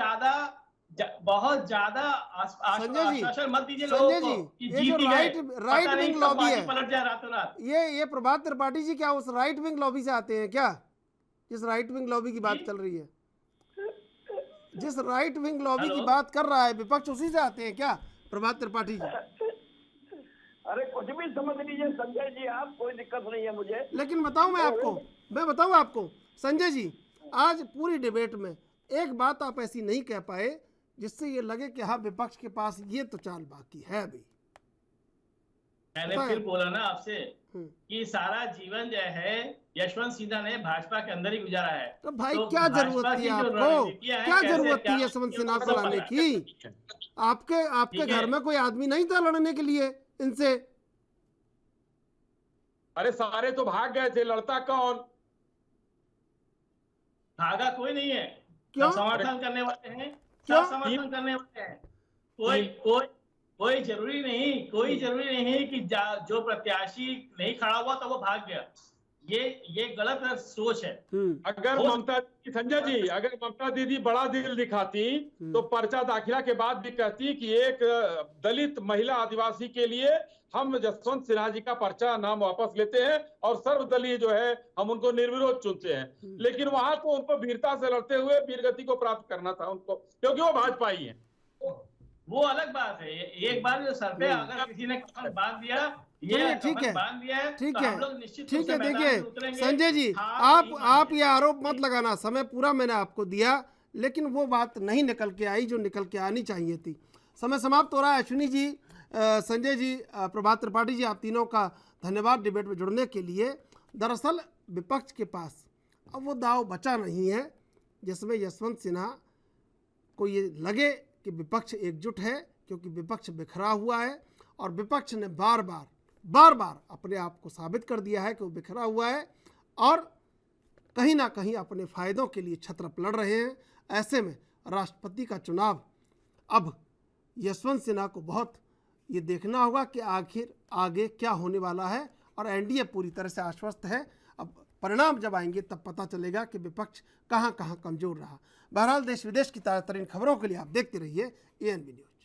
ज्यादा आश्वासन मत दीजिए लोगों को कि जीत गए, राइट विंग लॉबी है, पलट जाए रातों रात। ये प्रभात त्रिपाठी जी क्या उस राइट विंग लॉबी से आते हैं क्या? जिस राइट विंग लॉबी की बात चल रही है, जिस राइट विंग लॉबी की बात कर रहा है विपक्ष, उसी से आते हैं क्या प्रभात त्रिपाठी जी? अरे कुछ भी समझ लीजिए संजय जी, आप, कोई दिक्कत नहीं है मुझे। लेकिन मैं बताऊं आपको संजय जी, आज पूरी डिबेट में एक बात आप ऐसी नहीं कह पाए जिससे ये लगे कि हाँ विपक्ष के पास ये तो चाल बाकी है अभी। मैंने फिर बोला ना आपसे कि सारा जीवन जो है यशवंत सिन्हा ने भाजपा के अंदर ही गुजारा है। तो भाई क्या जरूरत थी आपको, क्या जरूरत थी यशवंत सिन्हा को लाने की? आपके घर में कोई आदमी नहीं था लड़ने के लिए इनसे? अरे सारे तो भाग गए थे, लड़ता कौन? भागा कोई नहीं है, क्यों? समर्थन करने वाले हैं, समर्थन करने वाले हैं। कोई जरूरी नहीं कि जो प्रत्याशी नहीं खड़ा हुआ तो वो भाग गया। ये गलत सोच है। अगर ममता संजय जी, अगर ममता दीदी बड़ा दिल दिखाती तो पर्चा दाखिला के बाद भी कहती कि एक दलित महिला आदिवासी के लिए हम यशवंत सिन्हा जी का पर्चा नाम वापस लेते हैं और सर्वदलीय जो है हम उनको निर्विरोध चुनते हैं। लेकिन वहां तो उनको वीरता से लड़ते हुए वीरगति को प्राप्त करना था उनको, क्योंकि वो भाजपा ही है। वो अलग बात है। एक बार जो सर पे अगर किसी ने कफन बांध दिया, ये ठीक है, ठीक है। देखिए संजय जी, आप ये आरोप मत लगाना, समय पूरा मैंने आपको दिया, लेकिन वो बात नहीं निकल के आई जो निकल के आनी चाहिए थी। समय समाप्त हो रहा है। अश्विनी जी, संजय जी, प्रभात त्रिपाठी जी, आप तीनों का धन्यवाद डिबेट में जुड़ने के लिए। दरअसल विपक्ष के पास अब वो दाव बचा नहीं है जिसमें यशवंत सिन्हा को ये लगे कि विपक्ष एकजुट है, क्योंकि विपक्ष बिखरा हुआ है और विपक्ष ने बार बार अपने आप को साबित कर दिया है कि वो बिखरा हुआ है और कहीं ना कहीं अपने फायदों के लिए छत्रप लड़ रहे हैं। ऐसे में राष्ट्रपति का चुनाव अब यशवंत सिन्हा को बहुत ये देखना होगा कि आखिर आगे क्या होने वाला है, और एनडीए पूरी तरह से आश्वस्त है। अब परिणाम जब आएंगे तब पता चलेगा कि विपक्ष कहाँ कहाँ कमजोर रहा। बहरहाल देश विदेश की ताज़ा तरीन खबरों के लिए आप देखते रहिए ANB न्यूज़।